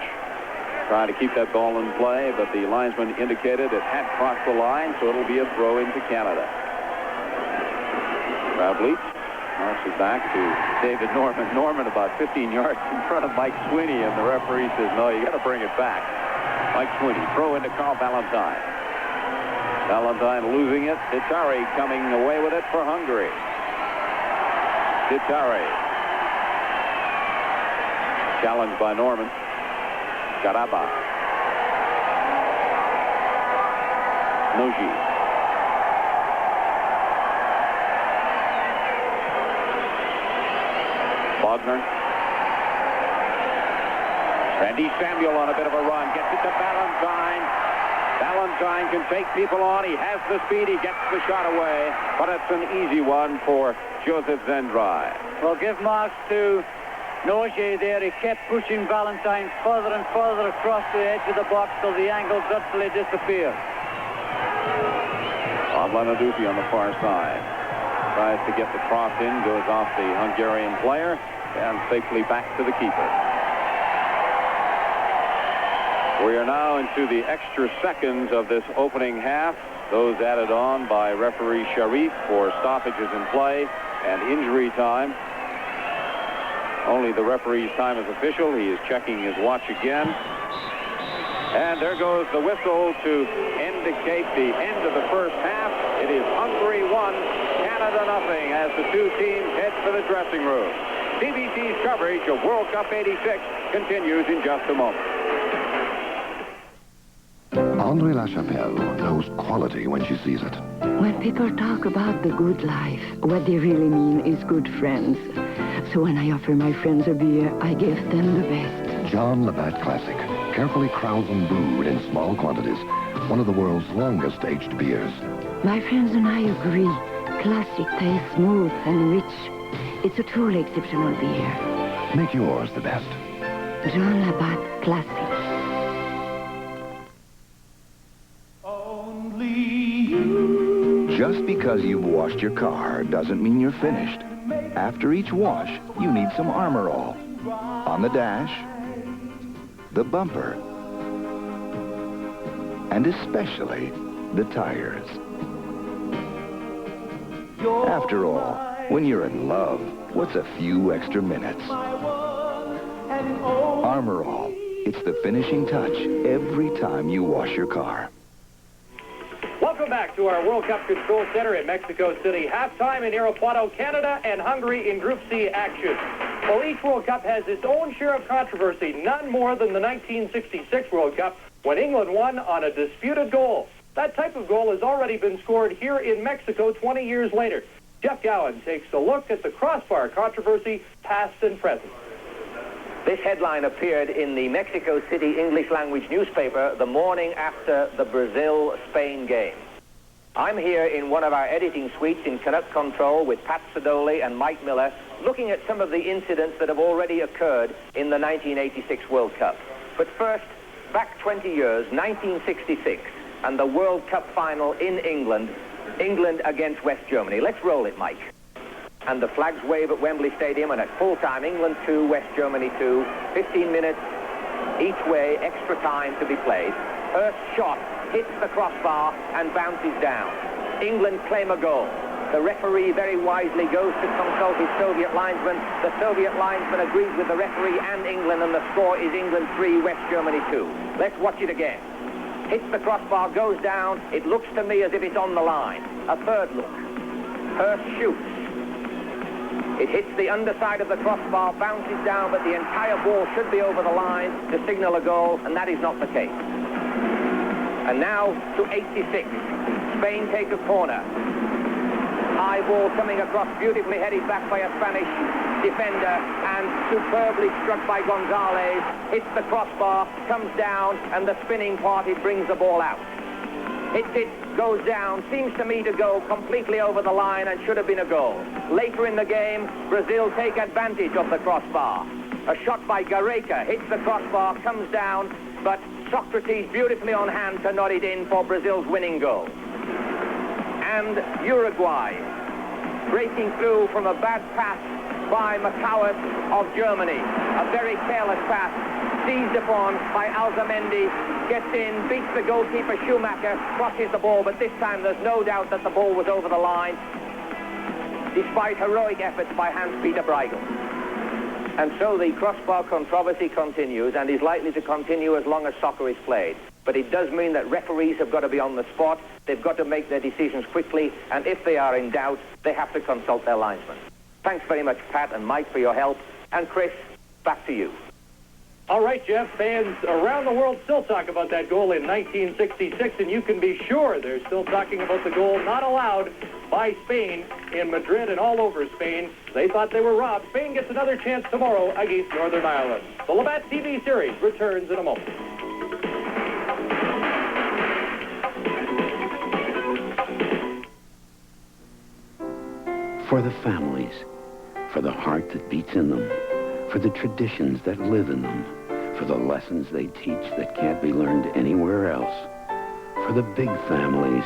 trying to keep that ball in play, but the linesman indicated it had crossed the line, so it'll be a throw into Canada. Ravlich passes back to David Norman. Norman about 15 yards in front of Mike Sweeney, and the referee says, no, you got to bring it back. Mike Sweeney, throw into Carl Valentine. Valentine losing it. Ditari coming away with it for Hungary. Ditari. Challenged by Norman. Garaba. Noji. Wagner. Randy Samuel on a bit of a run. Gets it to Valentine. Valentine can take people on. He has the speed. He gets the shot away. But it's an easy one for Joseph Zendrai. Well, give marks to Noje there. He kept pushing Valentine further and further across the edge of the box till the angle virtually disappeared. Lanadupi on the far side. Tries to get the cross in. Goes off the Hungarian player. And safely back to the keeper. We are now into the extra seconds of this opening half. Those added on by referee Sharif for stoppages in play and injury time. Only the referee's time is official. He is checking his watch again. And there goes the whistle to indicate the end of the first half. It is Hungary 1, Canada 0 as the two teams head for the dressing room. CBC's coverage of World Cup 86 continues in just a moment. André Lachapelle knows quality when she sees it. When people talk about the good life, what they really mean is good friends. So when I offer my friends a beer, I give them the best. John Labatt Classic, carefully crowned and brewed in small quantities. One of the world's longest aged beers. My friends and I agree. Classic tastes smooth and rich. It's a truly exceptional beer. Make yours the best. John Labatt Classic. Just because you've washed your car doesn't mean you're finished. After each wash, you need some Armor All. On the dash, the bumper, and especially the tires. After all, when you're in love, what's a few extra minutes? Armor All. It's the finishing touch every time you wash your car. Welcome back to our World Cup Control Center in Mexico City. Halftime in Irapuato, Canada and Hungary in Group C action. Well, each World Cup has its own share of controversy, none more than the 1966 World Cup when England won on a disputed goal. That type of goal has already been scored here in Mexico 20 years later. Jeff Gowan takes a look at the crossbar controversy, past and present. This headline appeared in the Mexico City English-language newspaper the morning after the Brazil-Spain game. I'm here in one of our editing suites in Canuck Control with Pat Sidoli and Mike Miller, looking at some of the incidents that have already occurred in the 1986 World Cup. But first, back 20 years, 1966, and the World Cup final in England, England against West Germany. Let's roll it, Mike. And the flags wave at Wembley Stadium, and at full time, England 2, West Germany 2, 15 minutes each way, extra time to be played. Hurst's shot hits the crossbar and bounces down. England claim a goal. The referee very wisely goes to consult his Soviet linesman. The Soviet linesman agrees with the referee and England, and the score is England 3, West Germany 2. Let's watch it again. Hits the crossbar, goes down. It looks to me as if it's on the line. A third look. Hurst shoots. It hits the underside of the crossbar, bounces down, but the entire ball should be over the line to signal a goal, and that is not the case. And now to 86. Spain take a corner. High ball coming across, beautifully headed back by a Spanish defender and superbly struck by Gonzalez. Hits the crossbar, comes down, and the spinning part, it brings the ball out. Hits it, goes down, seems to me to go completely over the line and should have been a goal. Later in the game, Brazil take advantage of the crossbar. A shot by Gareca hits the crossbar, comes down, but Socrates beautifully on hand to nod it in for Brazil's winning goal. And Uruguay breaking through from a bad pass by Macauas of Germany. A very careless pass, seized upon by Alzamendi, gets in, beats the goalkeeper Schumacher, crosses the ball, but this time there's no doubt that the ball was over the line, despite heroic efforts by Hans-Peter Breigel. And so the crossbar controversy continues and is likely to continue as long as soccer is played. But it does mean that referees have got to be on the spot, they've got to make their decisions quickly, and if they are in doubt, they have to consult their linesmen. Thanks very much, Pat and Mike, for your help. And Chris, back to you. All right, Jeff, fans around the world still talk about that goal in 1966, and you can be sure they're still talking about the goal not allowed by Spain in Madrid and all over Spain. They thought they were robbed. Spain gets another chance tomorrow against Northern Ireland. The Labatt TV series returns in a moment. For the families, for the heart that beats in them, for the traditions that live in them, for the lessons they teach that can't be learned anywhere else, for the big families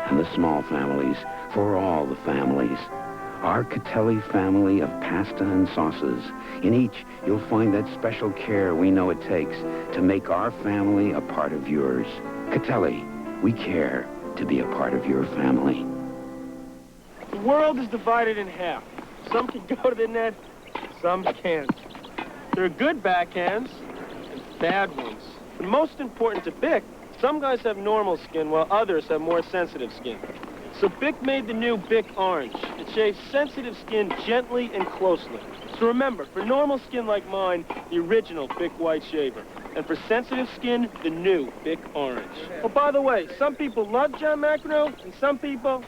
and the small families, for all the families. Our Catelli family of pasta and sauces. In each, you'll find that special care we know it takes to make our family a part of yours. Catelli, we care to be a part of your family. The world is divided in half. Some can go to the net, some can't. There are good backhands and bad ones. And most important to Bic, some guys have normal skin while others have more sensitive skin. So Bic made the new Bic Orange. It shaves sensitive skin gently and closely. So remember, for normal skin like mine, the original Bic White Shaver. And for sensitive skin, the new Bic Orange. Oh, by the way, some people love John McEnroe, and some people,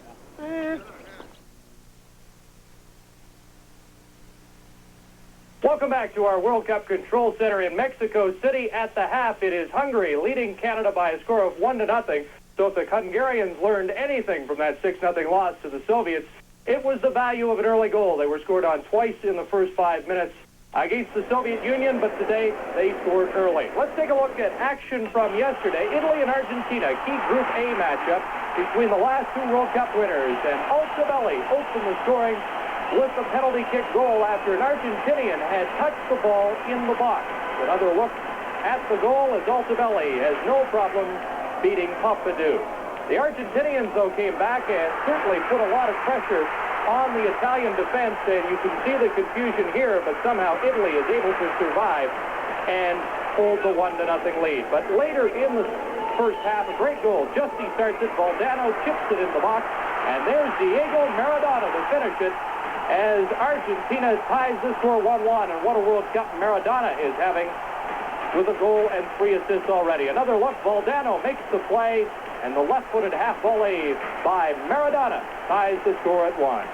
Welcome back to our World Cup Control Center in Mexico City. At the half, it is Hungary leading Canada by a score of 1-0. So if the Hungarians learned anything from that 6-0 loss to the Soviets, it was the value of an early goal. They were scored on twice in the first 5 minutes against the Soviet Union, but today they scored early. Let's take a look at action from yesterday. Italy and Argentina, key Group A matchup between the last two World Cup winners. And Altobelli opened the scoring with the penalty kick goal after an Argentinian had touched the ball in the box. Another look at the goal as Altobelli has no problem beating Pompidou. The Argentinians, though, came back and certainly put a lot of pressure on the Italian defense, and you can see the confusion here, but somehow Italy is able to survive and hold the 1-0 lead. But later in the first half, a great goal. Justi starts it, Valdano chips it in the box, and there's Diego Maradona to finish it as Argentina ties the score 1-1, and what a World Cup Maradona is having with a goal and 3 assists already. Another look, Valdano makes the play, and the left-footed half volley by Maradona ties the score at 1.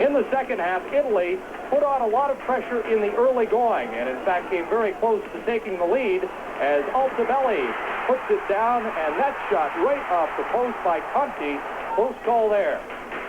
In the second half, Italy put on a lot of pressure in the early going, and in fact came very close to taking the lead as Altobelli puts it down, and that shot right off the post by Conti. Close call there.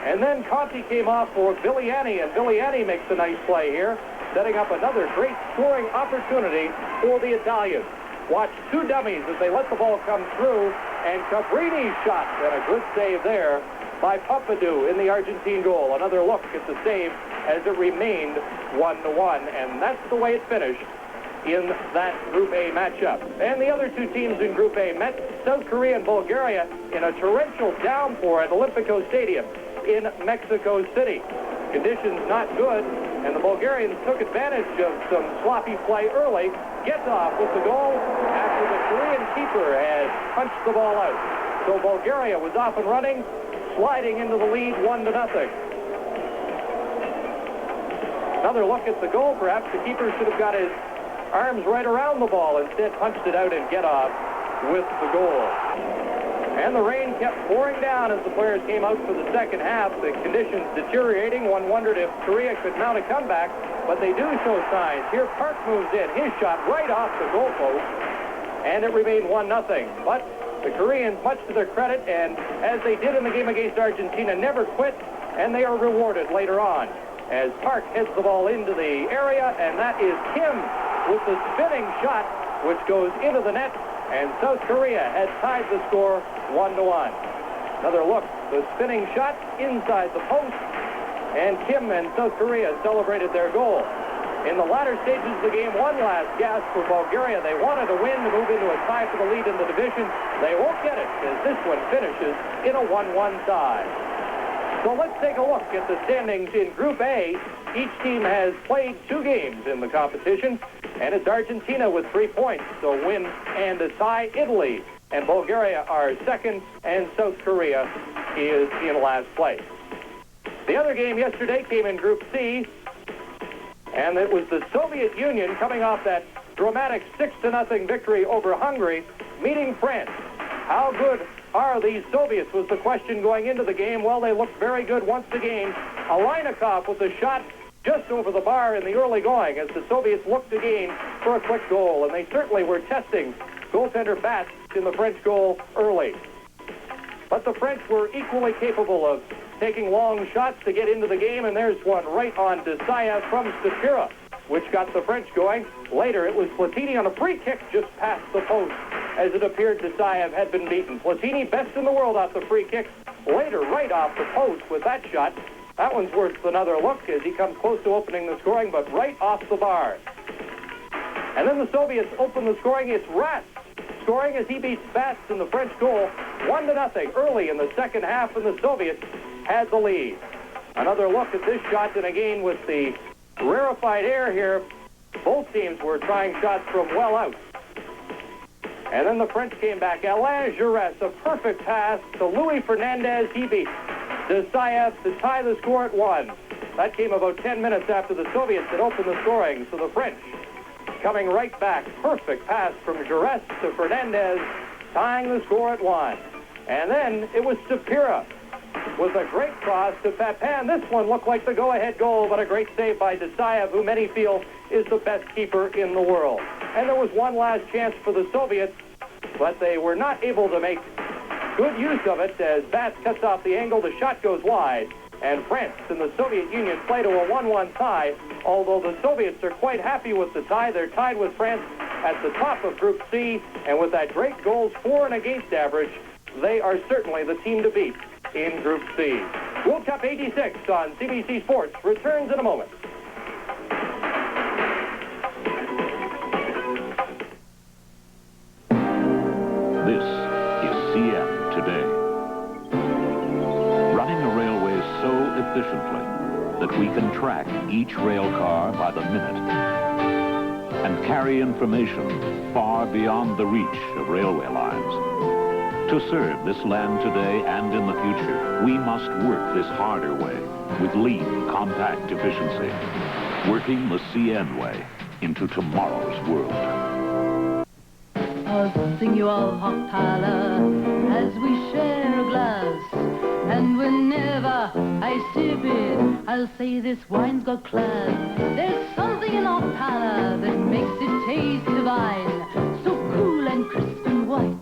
And then Conti came off for Villiani, and Villiani makes a nice play here, setting up another great scoring opportunity for the Italians. Watch two dummies as they let the ball come through, and Cabrini's shot, and a good save there by Pompidou in the Argentine goal. Another look at the save as it remained 1-1, and that's the way it finished in that Group A matchup. And the other two teams in Group A met South Korea and Bulgaria in a torrential downpour at Olympico Stadium in Mexico City. Conditions not good, and the Bulgarians took advantage of some sloppy play early, gets off with the goal after the Korean keeper had punched the ball out. So Bulgaria was off and running, sliding into the lead 1-0. Another look at the goal. Perhaps the keeper should have got his arms right around the ball, instead punched it out and get off with the goal. And the rain kept pouring down as the players came out for the second half. The conditions deteriorating. One wondered if Korea could mount a comeback, but they do show signs. Here Park moves in. His shot right off the goalpost, and it remained 1-0. But the Koreans, much to their credit, and as they did in the game against Argentina, never quit, and they are rewarded later on as Park heads the ball into the area, and that is Kim with the spinning shot, which goes into the net, and South Korea had tied the score 1-1. Another look, the spinning shot inside the post, and Kim and South Korea celebrated their goal. In the latter stages of the game, one last gasp for Bulgaria. They wanted to win to move into a tie for the lead in the division. They won't get it as this one finishes in a 1-1 tie. So let's take a look at the standings in Group A. Each team has played 2 games in the competition, and it's Argentina with 3 points, so win and a tie. Italy and Bulgaria are second, and South Korea is in last place. The other game yesterday came in Group C, and it was the Soviet Union coming off that dramatic 6-0 victory over Hungary, meeting France. How good are these Soviets was the question going into the game. Well, they looked very good once again. Alainikov with a shot just over the bar in the early going as the Soviets looked again for a quick goal, and they certainly were testing goaltender Bats in the French goal early. But the French were equally capable of taking long shots to get into the game, and there's one right on Desailly from Stapira, which got the French going. Later, it was Platini on a free kick just past the post, as it appeared Desailly had been beaten. Platini, best in the world off the free kick. Later, right off the post with that shot. That one's worth another look as he comes close to opening the scoring, but right off the bar. And then the Soviets open the scoring. It's Rat scoring as he beats Bats in the French goal 1-0 early in the second half, and the Soviets had the lead. Another look at this shot, and again with the rarefied air here, both teams were trying shots from well out. And then the French came back. Alain Giresse, a perfect pass to Louis Fernandez. He beat Desailly to tie the score at 1. That came about 10 minutes after the Soviets had opened the scoring, so the French coming right back. Perfect pass from Giresse to Fernandez, tying the score at 1. And then it was Stapira with a great cross to Papin. This one looked like the go-ahead goal, but a great save by Desailly, who many feel is the best keeper in the world. And there was one last chance for the Soviets, but they were not able to make good use of it as Bats cuts off the angle. The shot goes wide, and France and the Soviet Union play to a 1-1 tie. Although the Soviets are quite happy with the tie, they're tied with France at the top of Group C, and with that great goals for and against average, they are certainly the team to beat in Group C. World Cup 86 on CBC Sports returns in a moment. This is CN Today. Running a railway so efficiently that we can track each rail car by the minute and carry information far beyond the reach of railway lines. To serve this land today and in the future, we must work this harder way with lean, compact efficiency, working the CN way into tomorrow's world. I'll sing you all Hochtaler as we share a glass, and whenever I sip it, I'll say this wine's got class. There's something in Hochtaler that makes it taste divine, so cool and crisp and white.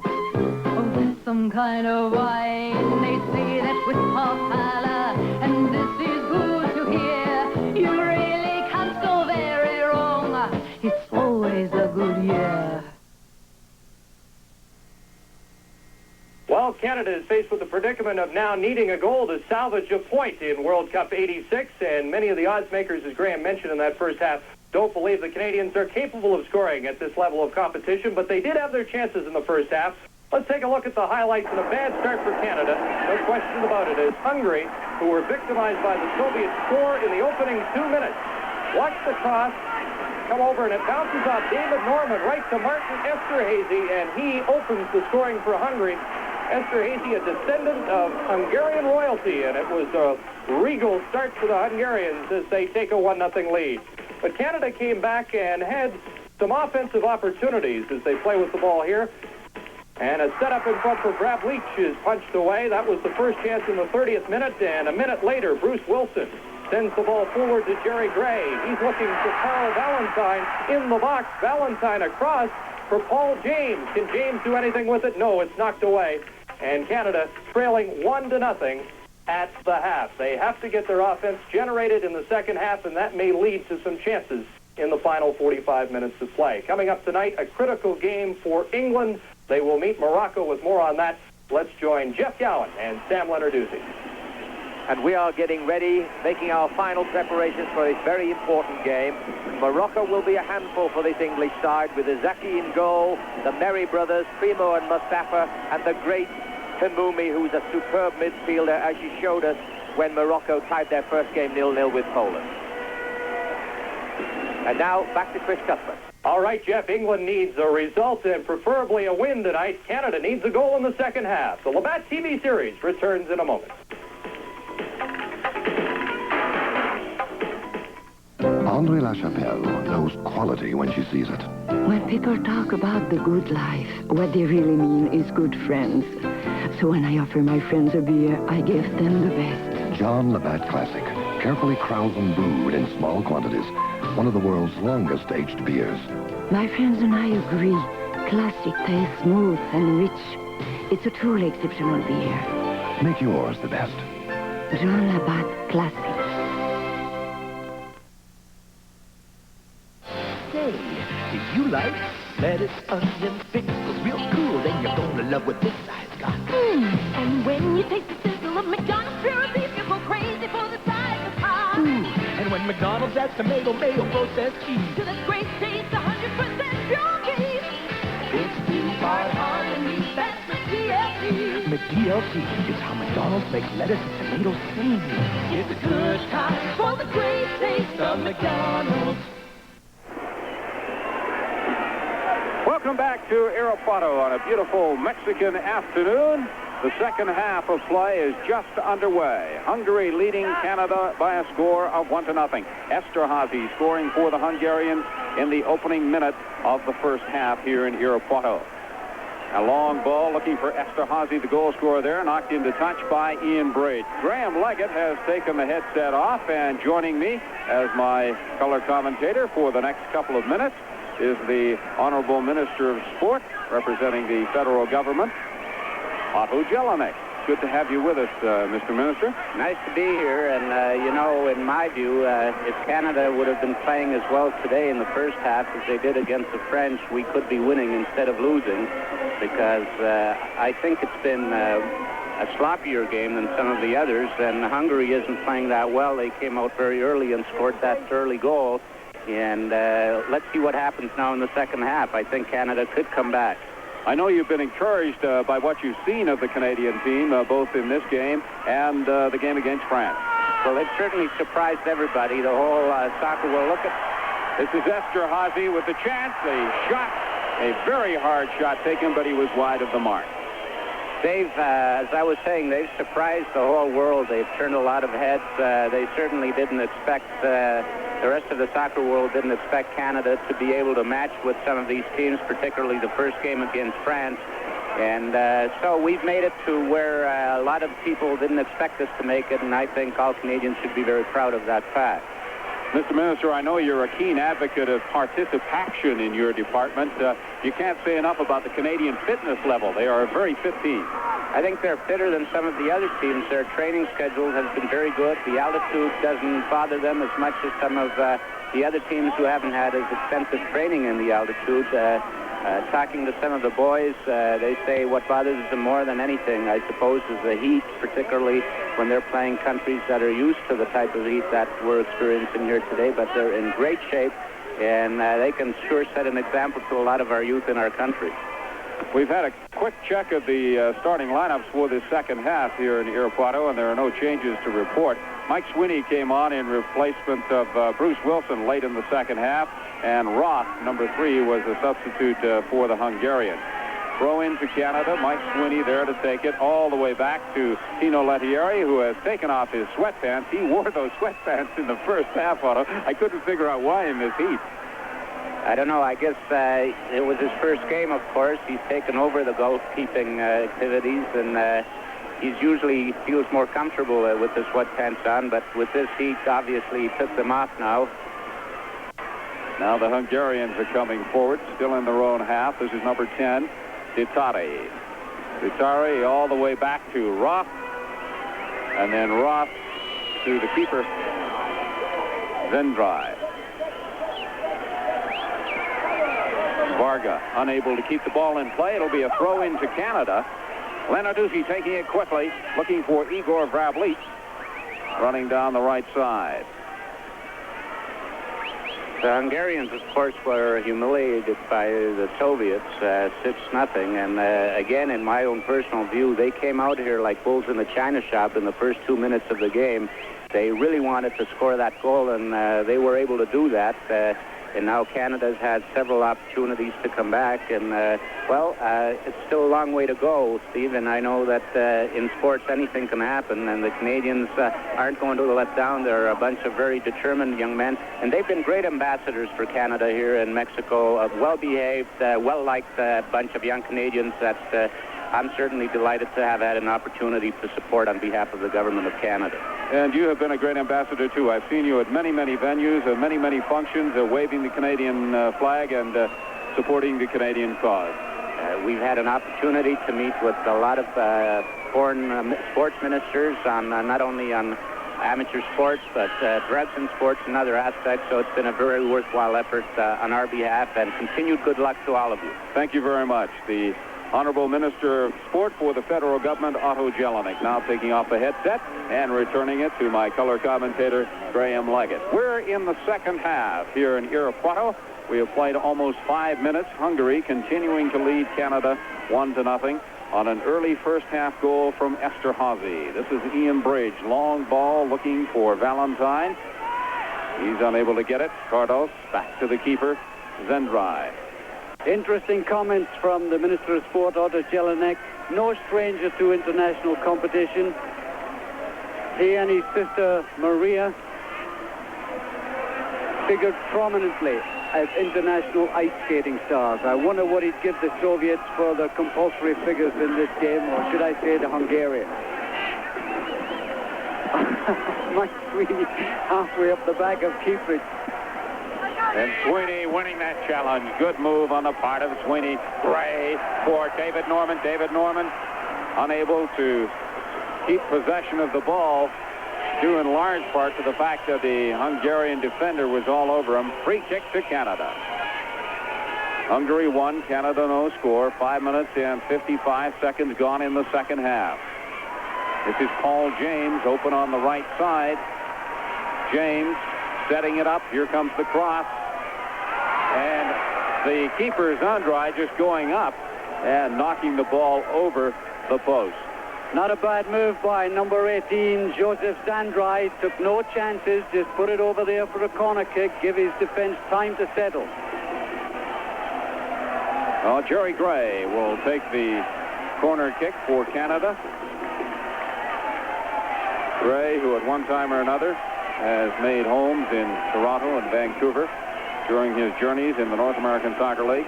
Some kind of wine. They say that with Hochtaler, and this is good to hear, you really can't go very wrong. It's always a good year. Well, Canada is faced with the predicament of now needing a goal to salvage a point in World Cup 86, and many of the odds makers, as Graham mentioned in that first half, don't believe the Canadians are capable of scoring at this level of competition, but they did have their chances in the first half. Let's take a look at the highlights, and a bad start for Canada. No question about it, as Hungary, who were victimized by the Soviet score in the opening 2 minutes. Watch the cross come over, and it bounces off David Norman right to Martin Esterhazy, and he opens the scoring for Hungary. Esterhazy, a descendant of Hungarian royalty, and it was a regal start for the Hungarians as they take a 1-0 lead. But Canada came back and had some offensive opportunities as they play with the ball here. And a setup in front for Brad Leach is punched away. That was the first chance in the 30th minute, and a minute later, Bruce Wilson sends the ball forward to Jerry Gray. He's looking for Carl Valentine in the box. Valentine across for Paul James. Can James do anything with it? No, it's knocked away. And Canada trailing 1-0 at the half. They have to get their offense generated in the second half, and that may lead to some chances in the final 45 minutes of play. Coming up tonight, a critical game for England. They will meet Morocco. With more on that, let's join Jeff Gowan and Sam Leonarduzzi. And we are getting ready, making our final preparations for this very important game. Morocco will be a handful for this English side, with Izaki in goal, the Merry brothers, Primo and Mustafa, and the great Himoumi, who's a superb midfielder, as you showed us when Morocco tied their first game 0-0 with Poland. And now, back to Chris Cuthbert. All right, Jeff, England needs a result and preferably a win tonight. Canada needs a goal in the second half. The Labatt TV series returns in a moment. André Lachapelle knows quality when she sees it. When people talk about the good life, what they really mean is good friends. So when I offer my friends a beer, I give them the best. John Labatt Classic, carefully crowded and brewed in small quantities. One of the world's longest aged beers. My friends and I agree. Classic tastes smooth and rich. It's a truly exceptional beer. Make yours the best. John Labatt Classic. Say, if you like lettuce, onion, pickles, real cool, then you're gonna love what this side's got. And when you taste the sizzle of McDonald's pure beef, you go crazy for the size of pie. And when McDonald's adds tomato, mayo, processed cheese to that great taste, 100% pure beef. It's beef-fried harmony, that's McDLT. McDLT is how McDonald's makes lettuce and tomatoes sing. It's a good time for the great taste of McDonald's. Welcome back to Irapuato on a beautiful Mexican afternoon. The second half of play is just underway. Hungary leading Canada by a score of 1-0. Esterházy scoring for the Hungarians in the opening minute of the first half here in Irapuato. A long ball looking for Esterházy, the goal scorer there, knocked into touch by Ian Braid. Graham Leggett has taken the headset off, and joining me as my color commentator for the next couple of minutes is the Honorable Minister of Sport, representing the federal government, Otto Jelinek. Good to have you with us, Mr. Minister. Nice to be here, and you know, in my view, if Canada would have been playing as well today in the first half as they did against the French, we could be winning instead of losing, because I think it's been a sloppier game than some of the others, and Hungary isn't playing that well. They came out very early and scored that early goal. And let's see what happens now in the second half. I think Canada could come back. I know you've been encouraged by what you've seen of the Canadian team, both in this game and the game against France. Well, they've certainly surprised everybody, the whole soccer world. Look at... This is Esterházy with the chance. A very hard shot taken, but he was wide of the mark. They've, as I was saying, they've surprised the whole world. They've turned a lot of heads. They certainly didn't expect, the rest of the soccer world didn't expect Canada to be able to match with some of these teams, particularly the first game against France. And so we've made it to where a lot of people didn't expect us to make it, and I think all Canadians should be very proud of that fact. Mr. Minister, I know you're a keen advocate of participation in your department. You can't say enough about the Canadian fitness level. They are a very fit team. I think they're fitter than some of the other teams. Their training schedule has been very good. The altitude doesn't bother them as much as some of the other teams who haven't had as extensive training in the altitude. Talking to some of the boys, they say what bothers them more than anything, I suppose, is the heat, particularly when they're playing countries that are used to the type of heat that we're experiencing here today. But they're in great shape, and they can sure set an example to a lot of our youth in our country. We've had a quick check of the starting lineups for this second half here in Irapuato, and there are no changes to report. Mike Swinney came on in replacement of Bruce Wilson late in the second half, and Roth, number 3, was a substitute for the Hungarians. Throw into Canada, Mike Swinney there to take it all the way back to Tino Lettieri, who has taken off his sweatpants. He wore those sweatpants in the first half, Otto. I couldn't figure out why in this heat. I don't know. I guess it was his first game, of course. He's taken over the goalkeeping activities, and he usually feels more comfortable with the sweatpants on, but with this heat, obviously, he took them off now. Now the Hungarians are coming forward, still in their own half. This is number 10, Ditari. Ditari all the way back to Roth, and then Roth to the keeper, Zendrai. Varga unable to keep the ball in play. It'll be a throw into Canada. Lenarduzzi taking it quickly, looking for Igor Vrablich, running down the right side. The Hungarians, of course, were humiliated by the Soviets, 6-0. And again, in my own personal view, they came out here like bulls in a china shop in the first 2 minutes of the game. They really wanted to score that goal, and they were able to do that. And now Canada's had several opportunities to come back. And, well, it's still a long way to go, Steve. And I know that in sports anything can happen. And the Canadians aren't going to let down. They're a bunch of very determined young men. And they've been great ambassadors for Canada here in Mexico. A well-behaved, well-liked bunch of young Canadians that I'm certainly delighted to have had an opportunity to support on behalf of the government of Canada. And you have been a great ambassador, too. I've seen you at many, many venues, many functions, waving the Canadian flag and supporting the Canadian cause. We've had an opportunity to meet with a lot of foreign sports ministers on not only on amateur sports, but drugs and sports and other aspects. So it's been a very worthwhile effort on our behalf, and continued good luck to all of you. Thank you very much. The Honorable Minister of Sport for the federal government, Otto Jelinek, now taking off the headset and returning it to my color commentator, Graham Leggett. We're in the second half here in Irapuato. We have played almost 5 minutes. Hungary continuing to lead Canada 1-0 on an early first half goal from Esterhazy. This is Ian Bridge. Long ball looking for Valentine. He's unable to get it. Cardos back to the keeper, Zendrai. Interesting comments from the Minister of Sport, Otto Jelinek. No stranger to international competition. He and his sister Maria figured prominently as international ice skating stars. I wonder what he'd give the Soviets for the compulsory figures in this game, or should I say the Hungarians. Mike Sweeney halfway up the back of Kieprich. And Sweeney winning that challenge. Good move on the part of Sweeney. Gray for David Norman. David Norman unable to keep possession of the ball, due in large part to the fact that the Hungarian defender was all over him. Free kick to Canada. Hungary 1, Canada no score. 5 minutes and 55 seconds gone in the second half. This is Paul James open on the right side. James setting it up. Here comes the cross. And the keeper, Zendrai, just going up and knocking the ball over the post. Not a bad move by number 18, Joseph Zendrai. Took no chances, just put it over there for a corner kick, give his defense time to settle. Well, Jerry Gray will take the corner kick for Canada. Gray, who at one time or another has made homes in Toronto and Vancouver during his journeys in the North American Soccer League,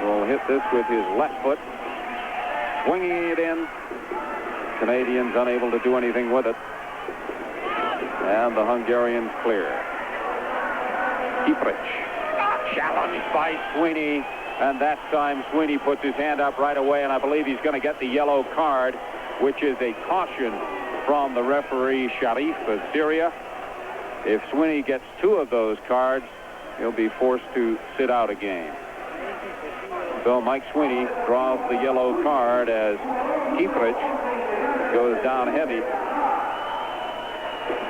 will hit this with his left foot, swinging it in. Canadians unable to do anything with it. And the Hungarians clear. Kieprich challenged by Sweeney, and that time Sweeney puts his hand up right away, and I believe he's going to get the yellow card, which is a caution from the referee Sharif of Syria. If Sweeney gets 2 of those cards, he'll be forced to sit out a game. So Mike Sweeney draws the yellow card as Kieprich goes down heavy.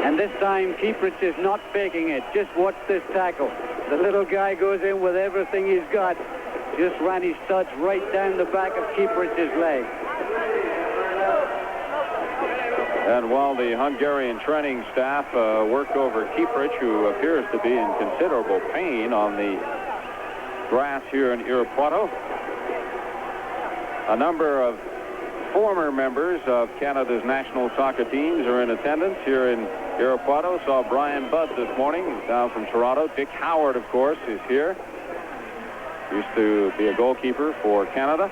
And this time Kieprich is not faking it. Just watch this tackle. The little guy goes in with everything he's got. Just ran his studs right down the back of Kieprich's leg. And while the Hungarian training staff work over Kieprich, who appears to be in considerable pain on the grass here in Irapuato, a number of former members of Canada's national soccer teams are in attendance here in Irapuato. Saw Brian Budd this morning. He's down from Toronto. Dick Howard, of course, is here. Used to be a goalkeeper for Canada.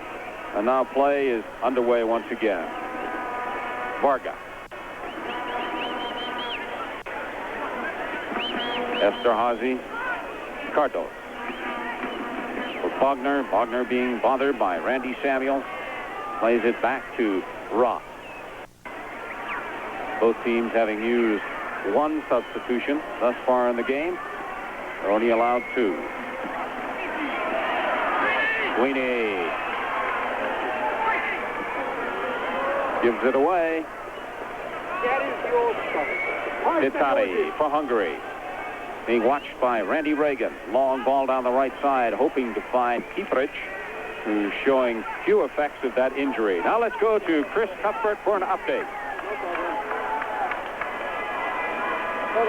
And now play is underway once again. Varga. Esterhazy. Cardos. For Bogner. Bogner being bothered by Randy Samuel. Plays it back to Roth. Both teams having used one substitution thus far in the game. They're only allowed 2. Sweeney gives it away. Titati for Hungary. Being watched by Randy Reagan. Long ball down the right side, hoping to find Kieprich, who's showing few effects of that injury. Now let's go to Chris Cuthbert for an update.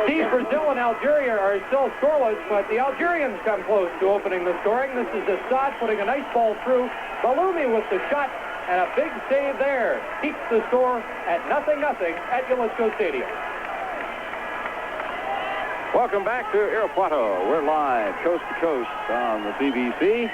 Steve, Brazil and Algeria are still scoreless, but the Algerians come close to opening the scoring. This is Assad putting a nice ball through. Balumi with the shot, and a big save there. Keeps the score at 0-0 at Jalisco Stadium. Welcome back to Irapuato. We're live coast to coast on the CBC.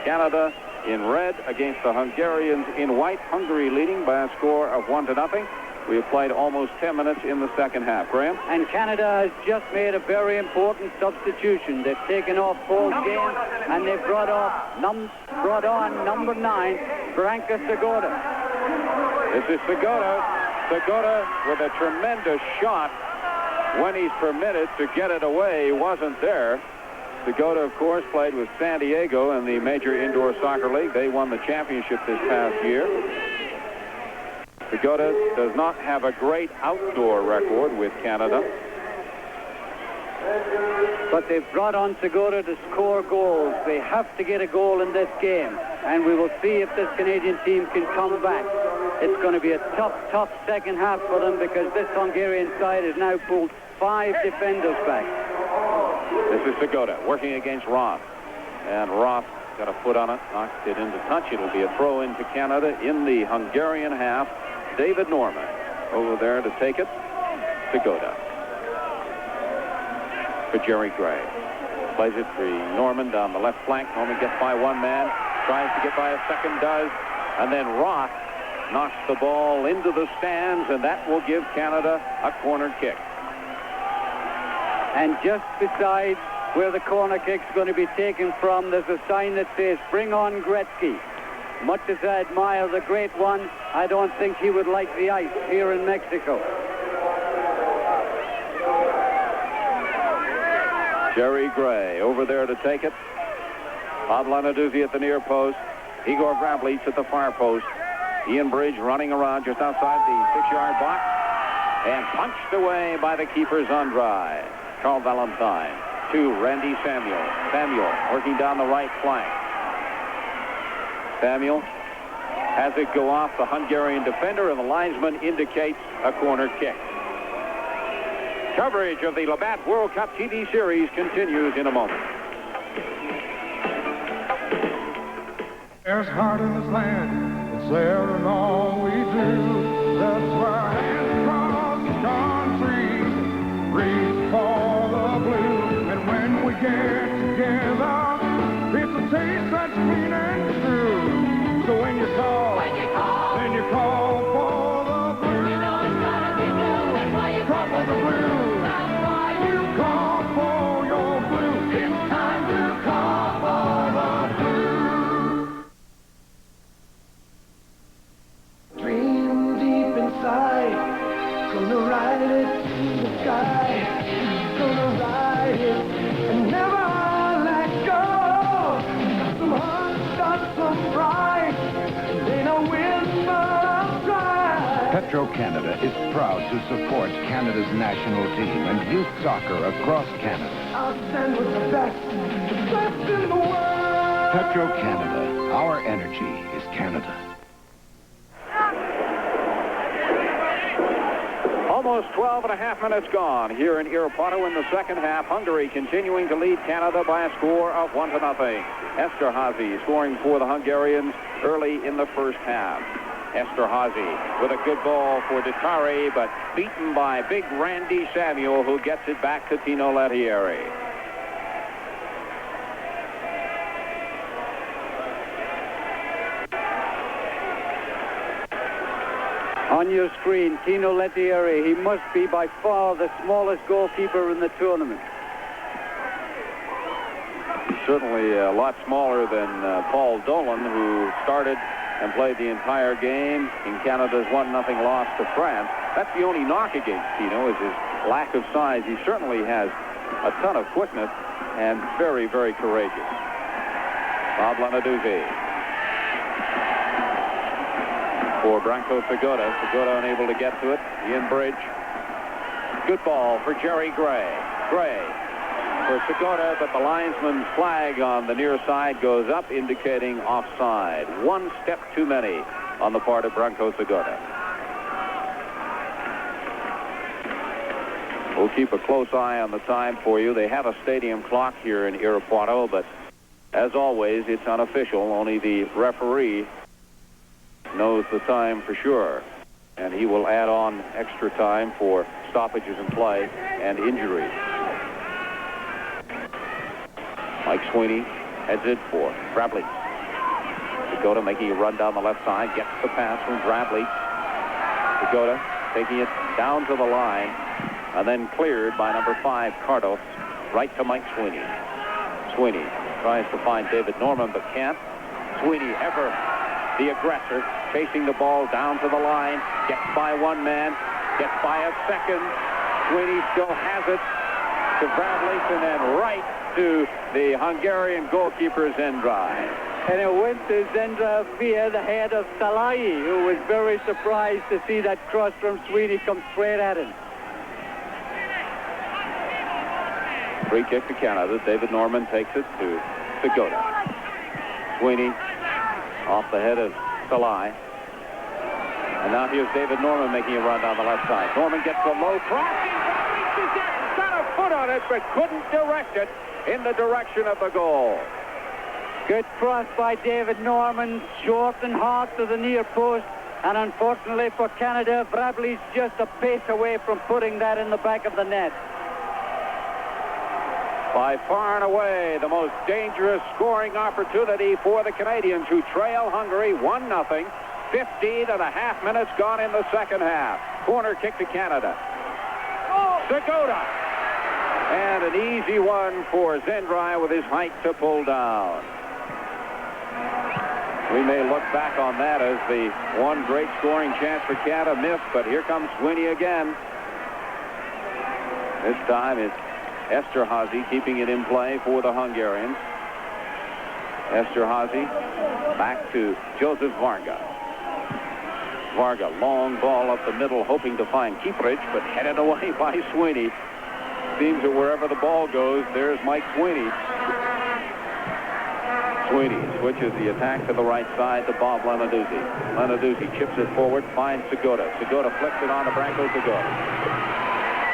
Canada in red against the Hungarians in white. Hungary leading by a score of 1-0. We have played almost 10 minutes in the second half. Graham? And Canada has just made a very important substitution. They've taken off Paul's game, and they've brought on number 9, Branka Segota. This is Segota. Segota with a tremendous shot. When he's permitted to get it away, he wasn't there. Segota, of course, played with San Diego in the Major Indoor Soccer League. They won the championship this past year. Segota does not have a great outdoor record with Canada. But they've brought on Segota to score goals. They have to get a goal in this game. And we will see if this Canadian team can come back. It's going to be a tough second half for them because this Hungarian side has now pulled 5 defenders back. This is Segota working against Roth. And Roth got a foot on it, knocked it into touch. It'll be a throw into Canada in the Hungarian half. David Norman over there to take it. Segota. For Jerry Gray. Plays it for Norman down the left flank. Norman gets by one man. Tries to get by a second, does. And then Roth knocks the ball into the stands, and that will give Canada a corner kick. And just beside where the corner kick's going to be taken from, there's a sign that says, "Bring on Gretzky." Much as I admire the great one, I don't think he would like the ice here in Mexico. Jerry Gray over there to take it. Bob Lenarduzzi at the near post. Igor Vrablich at the far post. Ian Bridge running around just outside the 6-yard box. And punched away by the keeper Zandrai. Carl Valentine to Randy Samuel. Samuel working down the right flank. Samuel has it go off the Hungarian defender, and the linesman indicates a corner kick. Coverage of the Labatt World Cup TV series continues in a moment. There's heart in this land, it's there in all we do. That's why hands across the country reach for the blue. And when we get together, it's a taste that's clean and true. So when you call, then you call for the blue. You know it's gotta be blue. That's why you call for the blue. That's why you call for your blue. It's time to call for the blue. Dream deep inside, gonna ride it to the sky. Gonna ride it and never let go. Got some heart, got some pride. Ain't no whisper of pride. Petro-Canada is proud to support Canada's national team and youth soccer across Canada. I'll stand with the best in the world. Petro-Canada, our energy is Canada. Almost 12 and a half minutes gone here in Irapuato in the second half. Hungary continuing to lead Canada by a score of 1-0. Esterhazy scoring for the Hungarians early in the first half. Esterhazy with a good ball for Detari, but beaten by big Randy Samuel, who gets it back to Tino Lettieri. On your screen, Tino Lettieri. He must be by far the smallest goalkeeper in the tournament. He's certainly a lot smaller than Paul Dolan, who started and played the entire game in Canada's 1-0 loss to France. That's the only knock against Tino, is his lack of size. He certainly has a ton of quickness and very, very courageous. Bob Lenarduzzi for Branko Segota. Segota unable to get to it. Ian Bridge. Good ball for Jerry Gray. Gray for Segota, but the linesman's flag on the near side goes up, indicating offside. One step too many on the part of Branko Segota. We'll keep a close eye on the time for you. They have a stadium clock here in Irapuato, but as always, it's unofficial. Only the referee knows the time for sure, and he will add on extra time for stoppages in play and injuries. Mike Sweeney heads it for Bradley. Segota making a run down the left side, gets the pass from Bradley. Segota taking it down to the line, and then cleared by number 5, Cardos, right to Mike Sweeney. Sweeney tries to find David Norman, but can't. Sweeney, ever the aggressor, chasing the ball down to the line, gets by one man, gets by a second. Sweeney still has it to Bradley, and then right to the Hungarian goalkeeper Zendrai. And it went to Zendra via the head of Salahi, who was very surprised to see that cross from Sweeney come straight at him. Free kick to Canada. David Norman takes it to Segota. Sweeney off the head of Salai. And now here's David Norman making a run down the left side. Norman gets a low cross. Got a foot on it, but couldn't direct it in the direction of the goal. Good cross by David Norman, short and hard to the near post. And unfortunately for Canada, Bradley's just a pace away from putting that in the back of the net. By far and away, the most dangerous scoring opportunity for the Canadians, who trail Hungary 1-0. 15.5 minutes gone in the second half. Corner kick to Canada. Segota. And an easy one for Zendrai with his height to pull down. We may look back on that as the one great scoring chance for Canada missed, but here comes Sweeney again. This time it's Esterhazy keeping it in play for the Hungarians. Esterhazy back to Joseph Varga. Varga, long ball up the middle, hoping to find Kieprich, but headed away by Sweeney. Seems that wherever the ball goes, there's Mike Sweeney. Sweeney switches the attack to the right side to Bob Lenarduzzi. Lenarduzzi chips it forward, finds Segota. Segota flips it on to Branko Segota.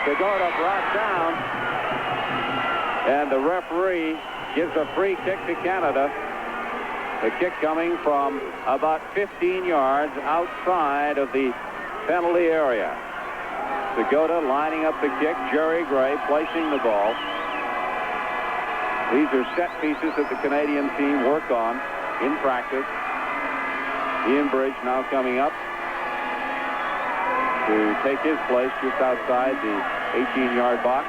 Segota brought down, and the referee gives a free kick to Canada. The kick coming from about 15 yards outside of the penalty area. Segota lining up the kick. Jerry Gray placing the ball. These are set pieces that the Canadian team work on in practice. Ian Bridge now coming up to take his place just outside the 18-yard box.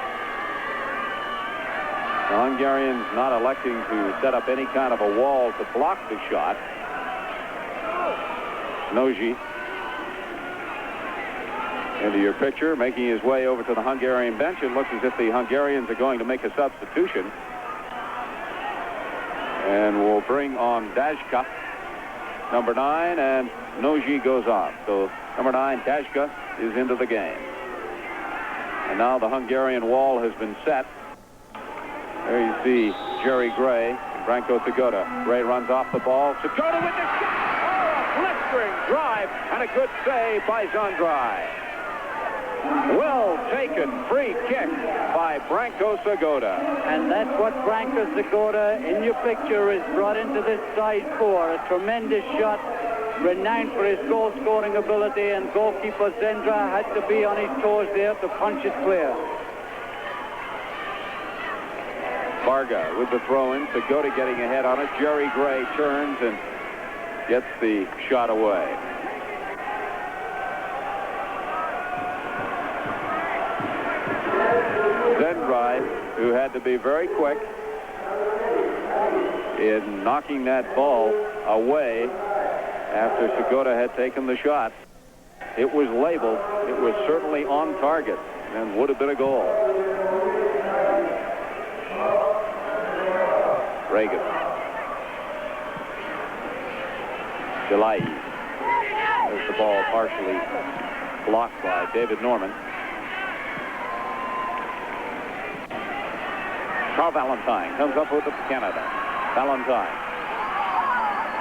The Hungarians not electing to set up any kind of a wall to block the shot. Noji into your picture, making his way over to the Hungarian bench. It looks as if the Hungarians are going to make a substitution. And we'll bring on Dajka, number 9, and Noji goes off. So number 9, Dajka, is into the game. And now the Hungarian wall has been set. There you see Jerry Gray and Branko Segota. Gray runs off the ball. Segota with the shot! Oh, a blistering drive and a good save by Zendrai. Well taken free kick by Branko Segota. And that's what Branko Segota in your picture is brought into this side for. A tremendous shot renowned for his goal-scoring ability, and goalkeeper Zendra had to be on his toes there to punch it clear. Varga with the throw-in. Segota getting ahead on it. Jerry Gray turns and gets the shot away. Zendra, who had to be very quick in knocking that ball away after Segota had taken the shot. It was labeled. It was certainly on target and would have been a goal. Reagan. Delay. There's the ball partially blocked by David Norman. Carl Valentine comes up with it for Canada. Valentine.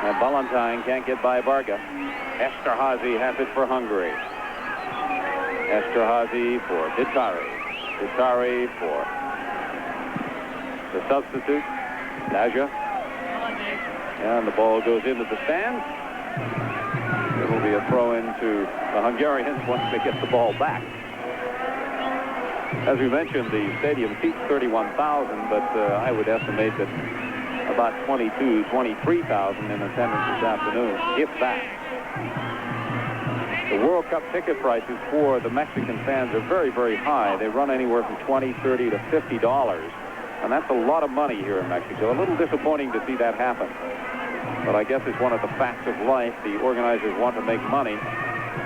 And Valentine can't get by Varga. Esterhazy has it for Hungary. Esterhazy for Ditari. Ditari for the substitute, Daja. And the ball goes into the stands. It'll be a throw-in to the Hungarians once they get the ball back. As we mentioned, the stadium seats 31,000, but I would estimate that about 22,000, 23,000 in attendance this afternoon, if that. The World Cup ticket prices for the Mexican fans are very, very high. They run anywhere from $20, $30 to $50, and that's a lot of money here in Mexico. A little disappointing to see that happen, but I guess it's one of the facts of life. The organizers want to make money,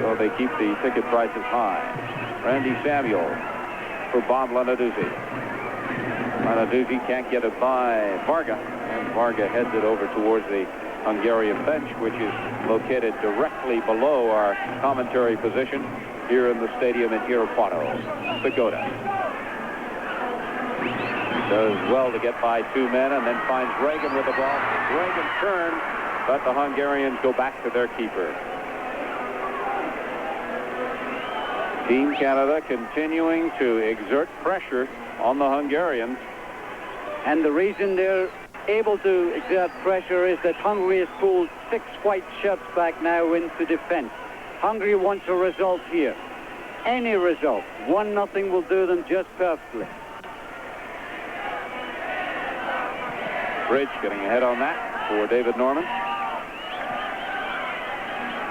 so they keep the ticket prices high. Randy Samuel for Bob Lenarduzzi. Lenarduzzi can't get it by Varga, and Varga heads it over towards the Hungarian bench, which is located directly below our commentary position here in the stadium in Irapuato. Segota does well to get by two men and then finds Reagan with the ball. Reagan turns, but the Hungarians go back to their keeper. Team Canada continuing to exert pressure on the Hungarians. And the reason they're able to exert pressure is that Hungary has pulled 6 white shirts back now into defense. Hungary wants a result here. Any result. 1-0 will do them just perfectly. Bridge getting ahead on that for David Norman.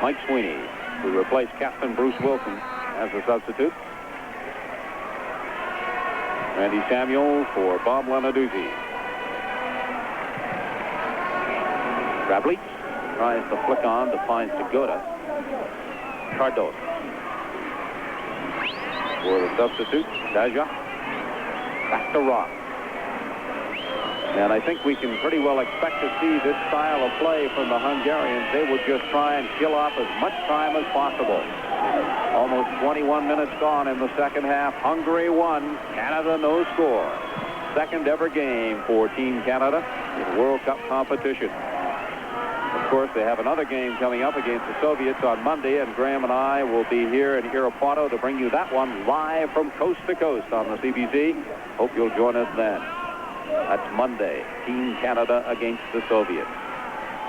Mike Sweeney, who replaced Captain Bruce Wilson as a substitute. Randy Samuel for Bob Lenarduzzi. Rablich tries to flick on to find Segota. Cardos for the substitute. Daja. Back to Ross. And I think we can pretty well expect to see this style of play from the Hungarians. They will just try and kill off as much time as possible. Almost 21 minutes gone in the second half. Hungary 1, Canada no score. Second ever game for Team Canada in World Cup competition. Of course, they have another game coming up against the Soviets on Monday, and Graham and I will be here in Irapuato to bring you that one live from coast to coast on the CBC. Hope you'll join us then. That's Monday, Team Canada against the Soviets.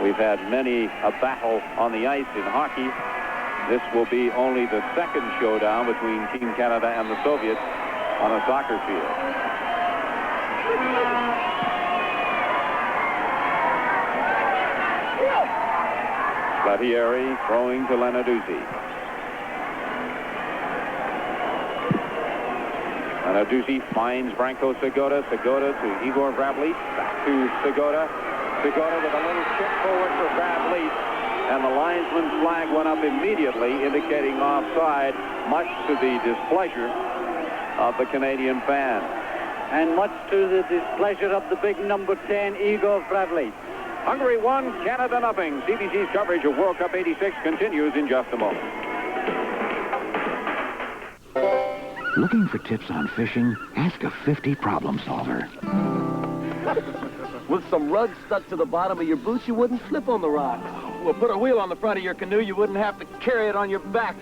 We've had many a battle on the ice in hockey. This will be only the second showdown between Team Canada and the Soviets on a soccer field. Latieri throwing to Lenarduzzi. Lenarduzzi finds Branko Segota. Segota to Igor Vrablich. Back to Segota. Segota with a little chip forward for Vrablich. And the linesman's flag went up immediately, indicating offside, much to the displeasure of the Canadian fans. And much to the displeasure of the big number 10, Igor Vrablich. Hungary 1, Canada 0. CBC's coverage of World Cup 86 continues in just a moment. Looking for tips on fishing? Ask a 50 problem solver. With some rugs stuck to the bottom of your boots, you wouldn't slip on the rocks. Well, put a wheel on the front of your canoe, you wouldn't have to carry it on your back.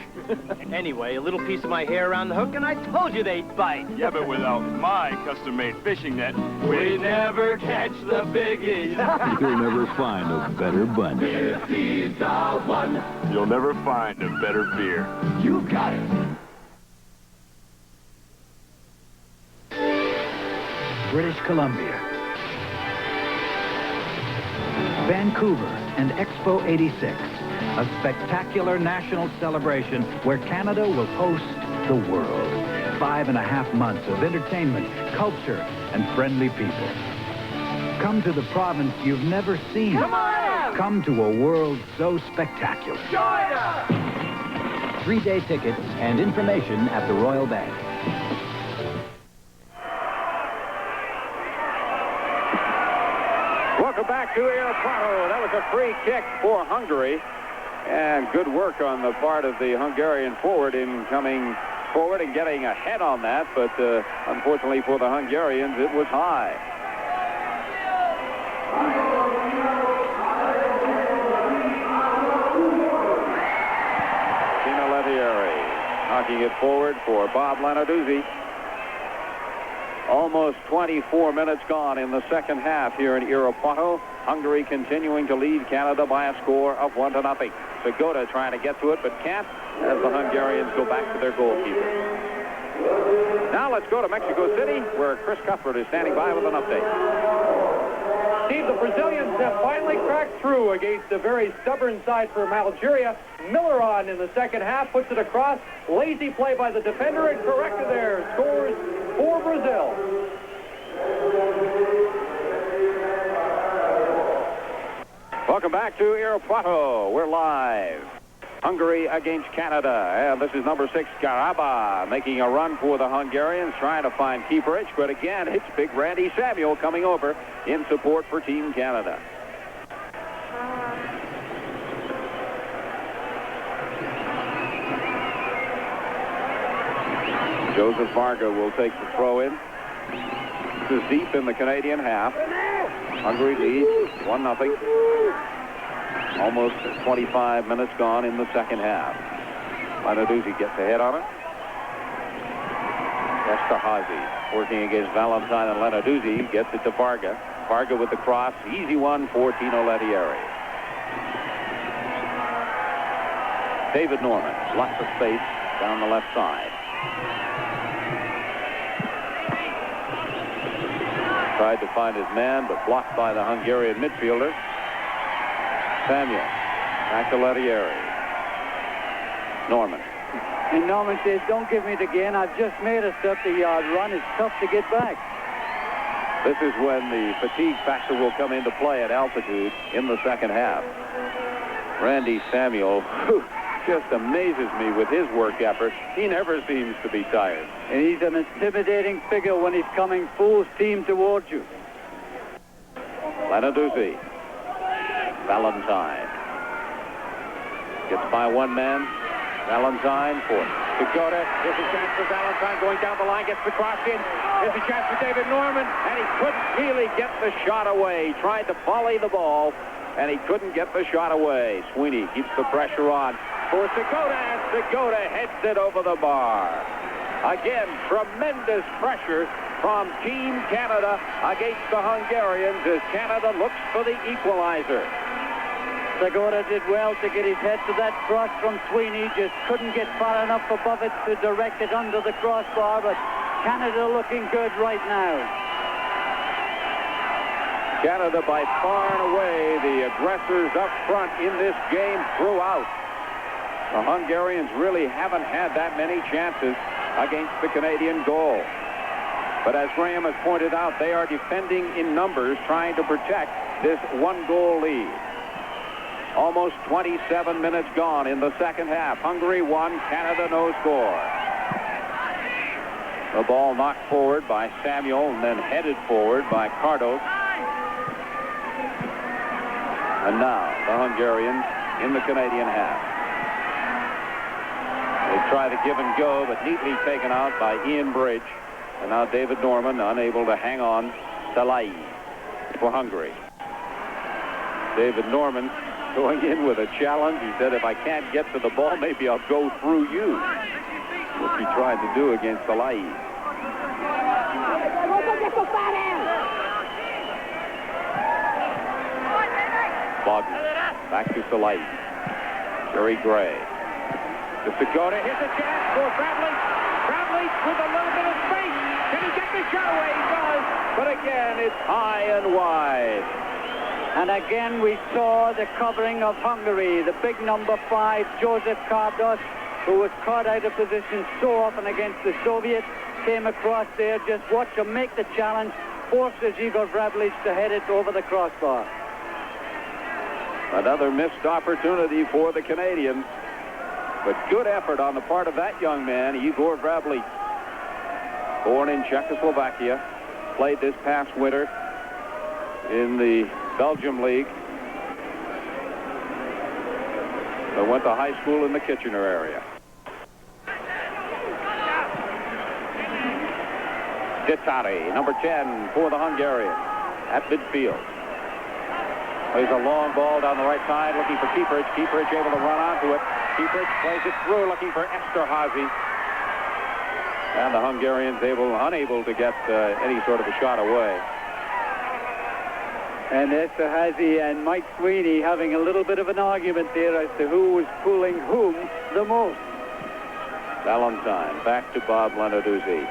Anyway, a little piece of my hair around the hook, and I told you they'd bite. Yeah, but without my custom-made fishing net, we never catch the biggies. You'll never find a better bunch. If he's the one, you'll never find a better beer. you got it. British Columbia, Vancouver, and Expo 86, a spectacular national celebration where Canada will host the world. 5.5 months of entertainment, culture, and friendly people. Come to the province you've never seen. Come on! Come to a world so spectacular. Join us! 3-day tickets and information at the Royal Bank. Welcome back to Aeroporto. That was a free kick for Hungary. And good work on the part of the Hungarian forward in coming forward and getting ahead on that. But unfortunately for the Hungarians, it was high. Knocking it forward for Bob Lenarduzzi. Almost 24 minutes gone in the second half here in Irapuato. Hungary continuing to lead Canada by a score of 1-0. Segota trying to get to it, but can't, as the Hungarians go back to their goalkeeper. Now let's go to Mexico City, where Chris Cuthbert is standing by with an update. Steve, the Brazilians have finally cracked through against a very stubborn side from Algeria. Miller on in the second half, puts it across. Lazy play by the defender, and corrected there. Scores for Brazil. Welcome back to Irapuato. We're live. Hungary against Canada. And this is number 6, Garaba, making a run for the Hungarians, trying to find keeperage. But again, it's big Randy Samuel coming over in support for Team Canada. Joseph Varga will take the throw in. This is deep in the Canadian half. Hungary leads 1-0. Almost 25 minutes gone in the second half. Lenarduzzi gets ahead on it. Esterhazy working against Valentine and Lenarduzzi. Gets it to Varga. Varga with the cross. Easy one for Tino Lettieri. David Norman. Lots of space down the left side. Tried to find his man, but blocked by the Hungarian midfielder. Samuel. Back to Lettieri. Norman. And Norman says, don't give me the gain. I've just made a 30-yard run. It's tough to get back. This is when the fatigue factor will come into play at altitude in the second half. Randy Samuel, who just amazes me with his work effort. He never seems to be tired. And he's an intimidating figure when he's coming full steam towards you. Lenarduzzi. Valentine. Gets by one man. Valentine for Segota. Here's a chance for Valentine going down the line. Gets the cross in. Here's a chance for David Norman. And he couldn't really get the shot away. Tried to volley the ball, and he couldn't get the shot away. Sweeney keeps the pressure on for Segota, and Segota heads it over the bar. Again, tremendous pressure from Team Canada against the Hungarians as Canada looks for the equalizer. Segota did well to get his head to that cross from Sweeney. Just couldn't get far enough above it to direct it under the crossbar, but Canada looking good right now. Canada by far and away the aggressors up front in this game throughout. The Hungarians really haven't had that many chances against the Canadian goal. But as Graham has pointed out, they are defending in numbers, trying to protect this one-goal lead. Almost 27 minutes gone in the second half. Hungary 1, Canada no score. The ball knocked forward by Samuel and then headed forward by Cardos. And now the Hungarians in the Canadian half. They try the give and go, but neatly taken out by Ian Bridge. And now David Norman unable to hang on. Salai for Hungary. David Norman going in with a challenge. He said, if I can't get to the ball, maybe I'll go through you, which he tried to do against Salai. Bogdan, back to Salai. Jerry Gray. To Segota, here's a chance for Bradley. Bradley with a little bit of space. Can he get the shot away? He does. But again, it's high and wide. And again, we saw the covering of Hungary. The big number 5, Joseph Kardos, who was caught out of position so often against the Soviets, came across there. Just watch him make the challenge. Forces Igor Vrablich to head it over the crossbar. Another missed opportunity for the Canadians. But good effort on the part of that young man, Igor Vrablich. Born in Czechoslovakia, played this past winter in the Belgium League. But went to high school in the Kitchener area. Ditari, number 10 for the Hungarians at midfield. Plays a long ball down the right side, looking for Kieprich. Kieprich able to run onto it. Kieprich plays it through, looking for Esterházy. And the Hungarians unable to get any sort of a shot away. And Esterházy and Mike Sweeney having a little bit of an argument there as to who was pulling whom the most. Valentine back to Bob Lenarduzzi.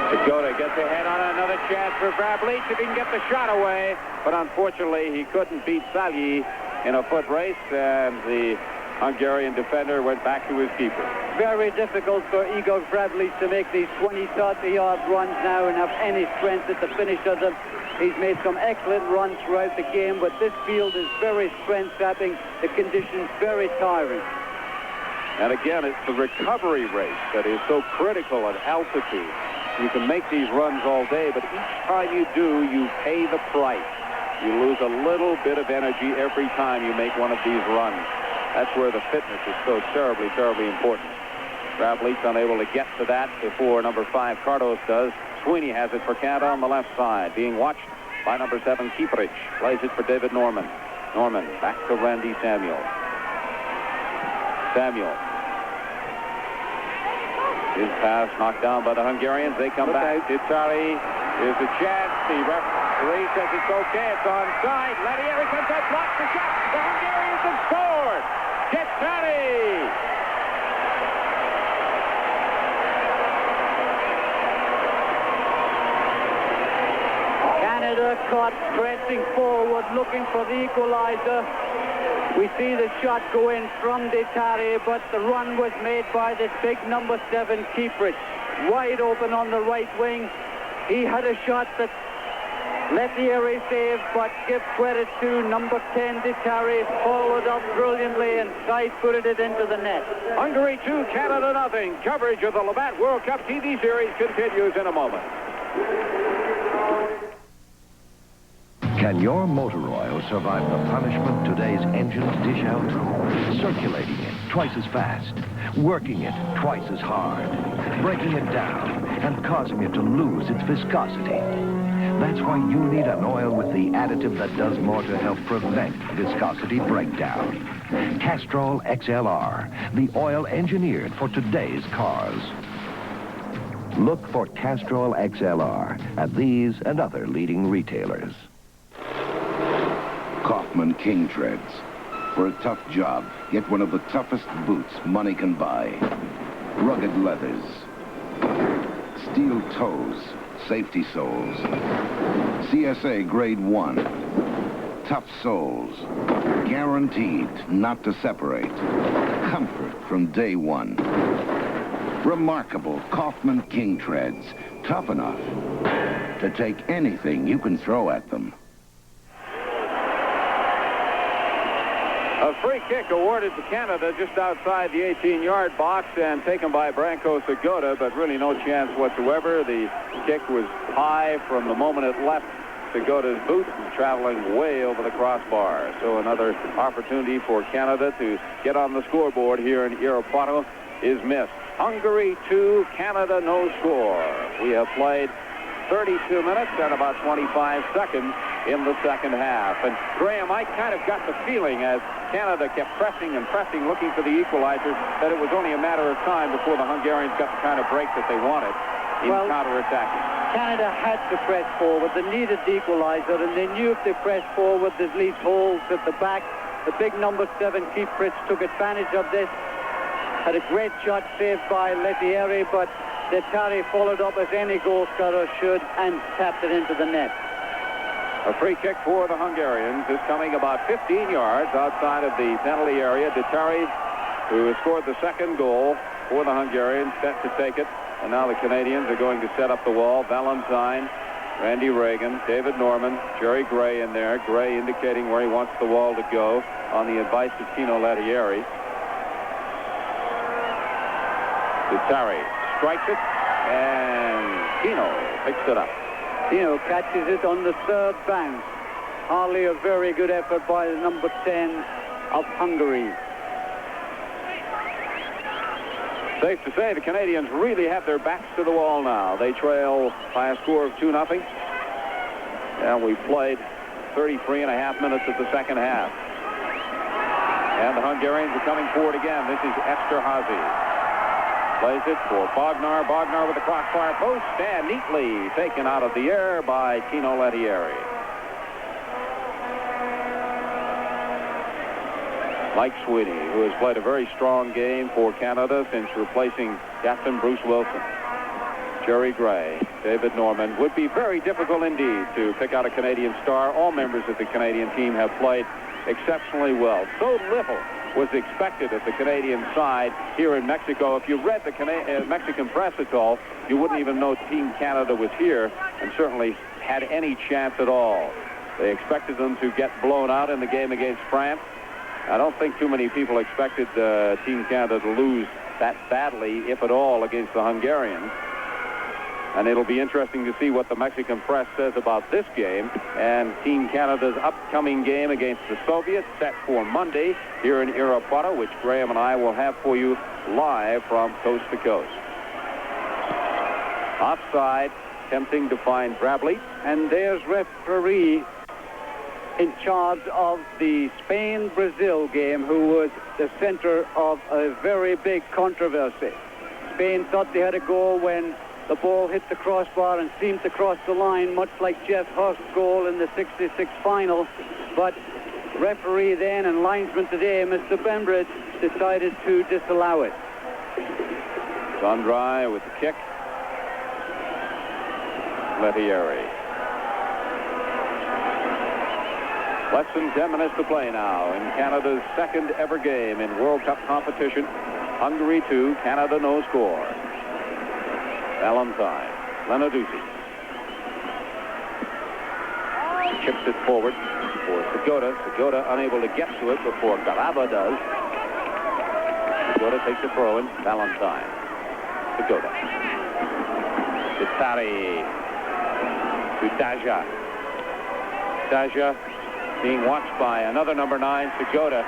Segota gets ahead on another chance for Vrablich if he can get the shot away. But unfortunately, he couldn't beat Salyi in a foot race, and the Hungarian defender went back to his keeper. Very difficult for Igor Vrablich to make these 20, 30-yard runs now and have any strength at the finish of them. He's made some excellent runs throughout the game, but this field is very strength-sapping. The conditions very tiring. And again, it's the recovery race that is so critical at altitude. You can make these runs all day, but each time you do, you pay the price. You lose a little bit of energy every time you make one of these runs. That's where the fitness is so terribly, terribly important. Vrablich unable to get to that before number 5, Kardos, does. Sweeney has it for Canada on the left side, being watched by number 7, Kieprich. Plays it for David Norman. Norman back to Randy Samuel. Samuel. His pass knocked down by the Hungarians. They come back. Ditari is a chance. The referee says it's okay. It's onside. Letieri comes up, blocks the shot. The Hungarians have scored. Ditari. Canada caught pressing forward, looking for the equalizer. We see the shot go in from Ditari, but the run was made by this big number 7, Kieprich. Wide open on the right wing. He had a shot that Letieri saved, but give credit to number 10, Ditari, followed up brilliantly and side-footed it into the net. Hungary 2, Canada nothing. Coverage of the Labatt World Cup TV series continues in a moment. Can your motor oil survive the punishment today's engines dish out? Circulating it twice as fast, working it twice as hard, breaking it down, and causing it to lose its viscosity. That's why you need an oil with the additive that does more to help prevent viscosity breakdown. Castrol XLR, the oil engineered for today's cars. Look for Castrol XLR at these and other leading retailers. Kaufman King Treads. For a tough job, get one of the toughest boots money can buy. Rugged leathers, steel toes, safety soles, CSA grade 1, tough soles, guaranteed not to separate, comfort from day one. Remarkable Kaufman King Treads, tough enough to take anything you can throw at them. A free kick awarded to Canada just outside the 18-yard box and taken by Branko Segota, but really no chance whatsoever. The kick was high from the moment it left Segota's boot, traveling way over the crossbar. So another opportunity for Canada to get on the scoreboard here in Irapuato is missed. Hungary 2, Canada no score. We have played 32 minutes and about 25 seconds in the second half. And Graham, I kind of got the feeling as Canada kept pressing and pressing, looking for the equalizer, that it was only a matter of time before the Hungarians got the kind of break that they wanted in counterattacking. Canada had to press forward. They needed the equalizer, and they knew if they pressed forward, there'd leave holes at the back. The big number 7, Keith Pritch, took advantage of this. Had a great shot saved by Lettieri, but Lettieri followed up as any goal scorer should and tapped it into the net. A free kick for the Hungarians is coming about 15 yards outside of the penalty area. Lettieri, who has scored the second goal for the Hungarians, set to take it. And now the Canadians are going to set up the wall. Valentine, Randy Reagan, David Norman, Jerry Gray in there. Gray indicating where he wants the wall to go on the advice of Tino Lettieri. Lettieri strikes it, and Tino picks it up. Tino catches it on the third bounce. Hardly a very good effort by the number 10 of Hungary. Safe to say the Canadians really have their backs to the wall now. They trail by a score of 2-0. And we've played 33 and a half minutes of the second half. And the Hungarians are coming forward again. This is Esterházy. Plays it for Bognar. Bognar with the crossfire post, and neatly taken out of the air by Tino Lettieri. Mike Sweeney, who has played a very strong game for Canada since replacing Captain Bruce Wilson. Jerry Gray, David Norman. Would be very difficult indeed to pick out a Canadian star. All members of the Canadian team have played exceptionally well. So little was expected of the Canadian side here in Mexico. If you read the Mexican press at all, you wouldn't even know Team Canada was here and certainly had any chance at all. They expected them to get blown out in the game against France. I don't think too many people expected Team Canada to lose that badly, if at all, against the Hungarians. And it'll be interesting to see what the Mexican press says about this game and Team Canada's upcoming game against the Soviets, set for Monday here in Irapuato, which Graham and I will have for you live from coast to coast. Offside, attempting to find Bradley. And there's referee in charge of the Spain-Brazil game, who was the center of a very big controversy. Spain thought they had a goal when the ball hit the crossbar and seemed to cross the line, much like Jeff Hurst's goal in the '66 final. But referee then and linesman today, Mr. Bembridge, decided to disallow it. Sondrai with the kick. Lettieri. Less than 10 minutes to play now in Canada's second ever game in World Cup competition. Hungary 2, Canada no score. Valentine, Lenarduzzi. Chips it forward for Segota. Segota unable to get to it before Garaba does. Segota takes a throw in. Valentine. Segota. Lettieri to Daja. Daja being watched by another number 9, Segota.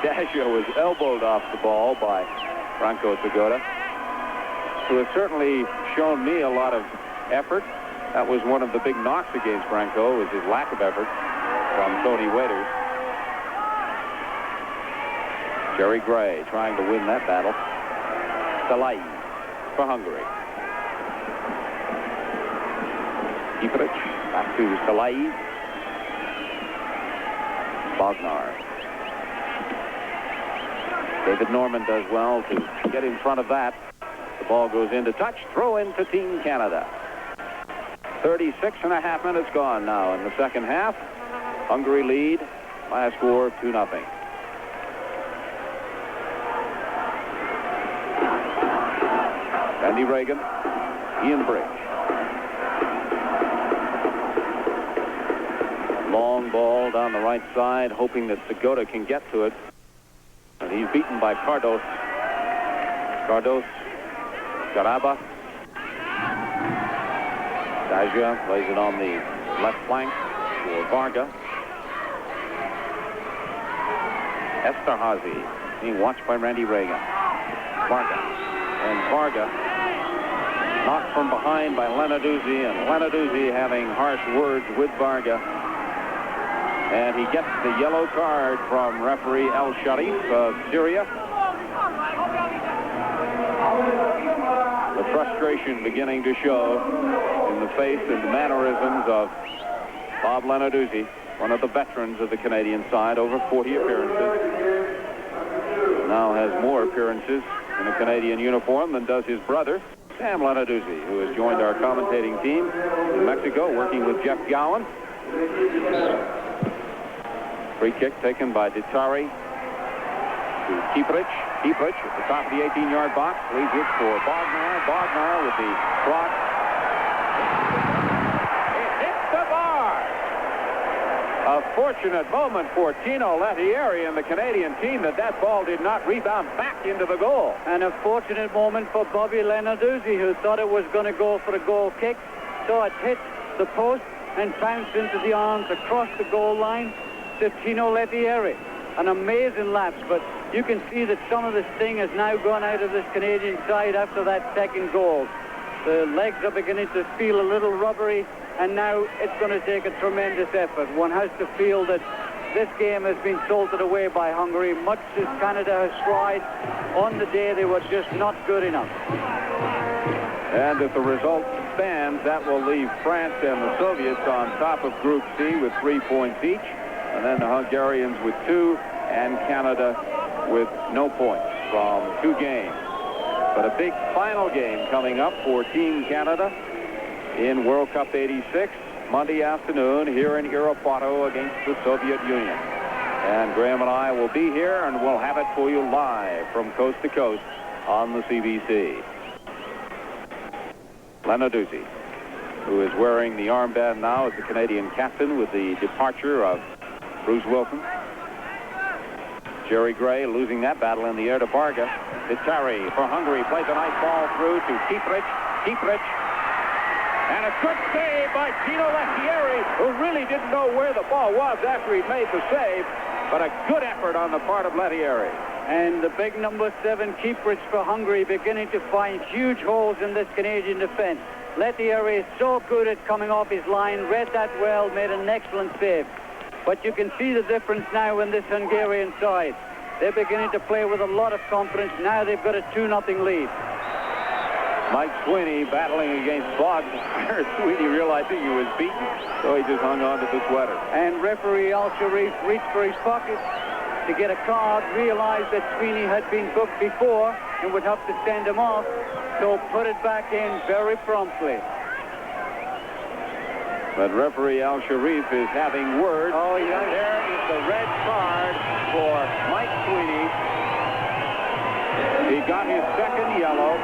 Daja was elbowed off the ball by Franco Segota, who has certainly shown me a lot of effort. That was one of the big knocks against Franco, was his lack of effort from Tony Waiters. Jerry Gray trying to win that battle. Salai for Hungary. Kiperic back to Salai. Bognar. David Norman does well to get in front of that. The ball goes into touch. Throw in to Team Canada. 36 and a half minutes gone now in the second half. Hungary lead by a score of 2-0. Randy Reagan, Ian Bridge. Long ball down the right side, hoping that Segota can get to it. And he's beaten by Cardos. Cardos, Garaba. Daja plays it on the left flank for Varga. Esterházy being watched by Randy Reagan. Varga. And Varga Knocked from behind by Lenarduzzi, and Lenarduzzi having harsh words with Varga. And he gets the yellow card from referee El Sharif of Syria. The frustration beginning to show in the face and the mannerisms of Bob Lenarduzzi, one of the veterans of the Canadian side, over 40 appearances. Now has more appearances in a Canadian uniform than does his brother, Sam Lenarduzzi, who has joined our commentating team in Mexico, working with Jeff Gowan. Free kick taken by Ditari to Kieprich. Kieprich at the top of the 18-yard box leaves it for Bognar. Bognar with the block. It hits the bar. A fortunate moment for Tino Lettieri and the Canadian team that ball did not rebound back into the goal. And a fortunate moment for Bobby Lenarduzzi, who thought it was going to go for a goal kick. So it hit the post and bounced into the arms across the goal line to Tino Lettieri. An amazing lapse, but you can see that some of the sting has now gone out of this Canadian side after that second goal. The legs are beginning to feel a little rubbery, and now it's going to take a tremendous effort. One has to feel that this game has been salted away by Hungary, much as Canada has tried. On the day, they were just not good enough. And if the result stands, that will leave France and the Soviets on top of Group C with 3 points each, and then the Hungarians with 2, and Canada with no points from 2 games. But a big final game coming up for Team Canada in World Cup 86, Monday afternoon here in Irapuato against the Soviet Union. And Graham and I will be here, and we'll have it for you live from coast to coast on the CBC. Lenarduzzi, who is wearing the armband now as the Canadian captain with the departure of Bruce Wilson. Jerry Gray losing that battle in the air to Varga. Vitari for Hungary plays a nice ball through to Kieprich. Kieprich. And a good save by Tino Lettieri, who really didn't know where the ball was after he made the save, but a good effort on the part of Lettieri. And the big number 7, Kieprich for Hungary, beginning to find huge holes in this Canadian defense. Lettieri is so good at coming off his line, read that well, made an excellent save. But you can see the difference now in this Hungarian side. They're beginning to play with a lot of confidence. Now they've got a 2-0 lead. Mike Sweeney battling against Bognar. Sweeney realizing he was beaten, so he just hung on to the sweater. And referee Al Sharif reached for his pocket to get a card, realized that Sweeney had been booked before and would have to send him off, so put it back in very promptly. But referee Al Sharif is having words. Oh, yeah. And there is the red card for Mike Sweeney. He got his second yellow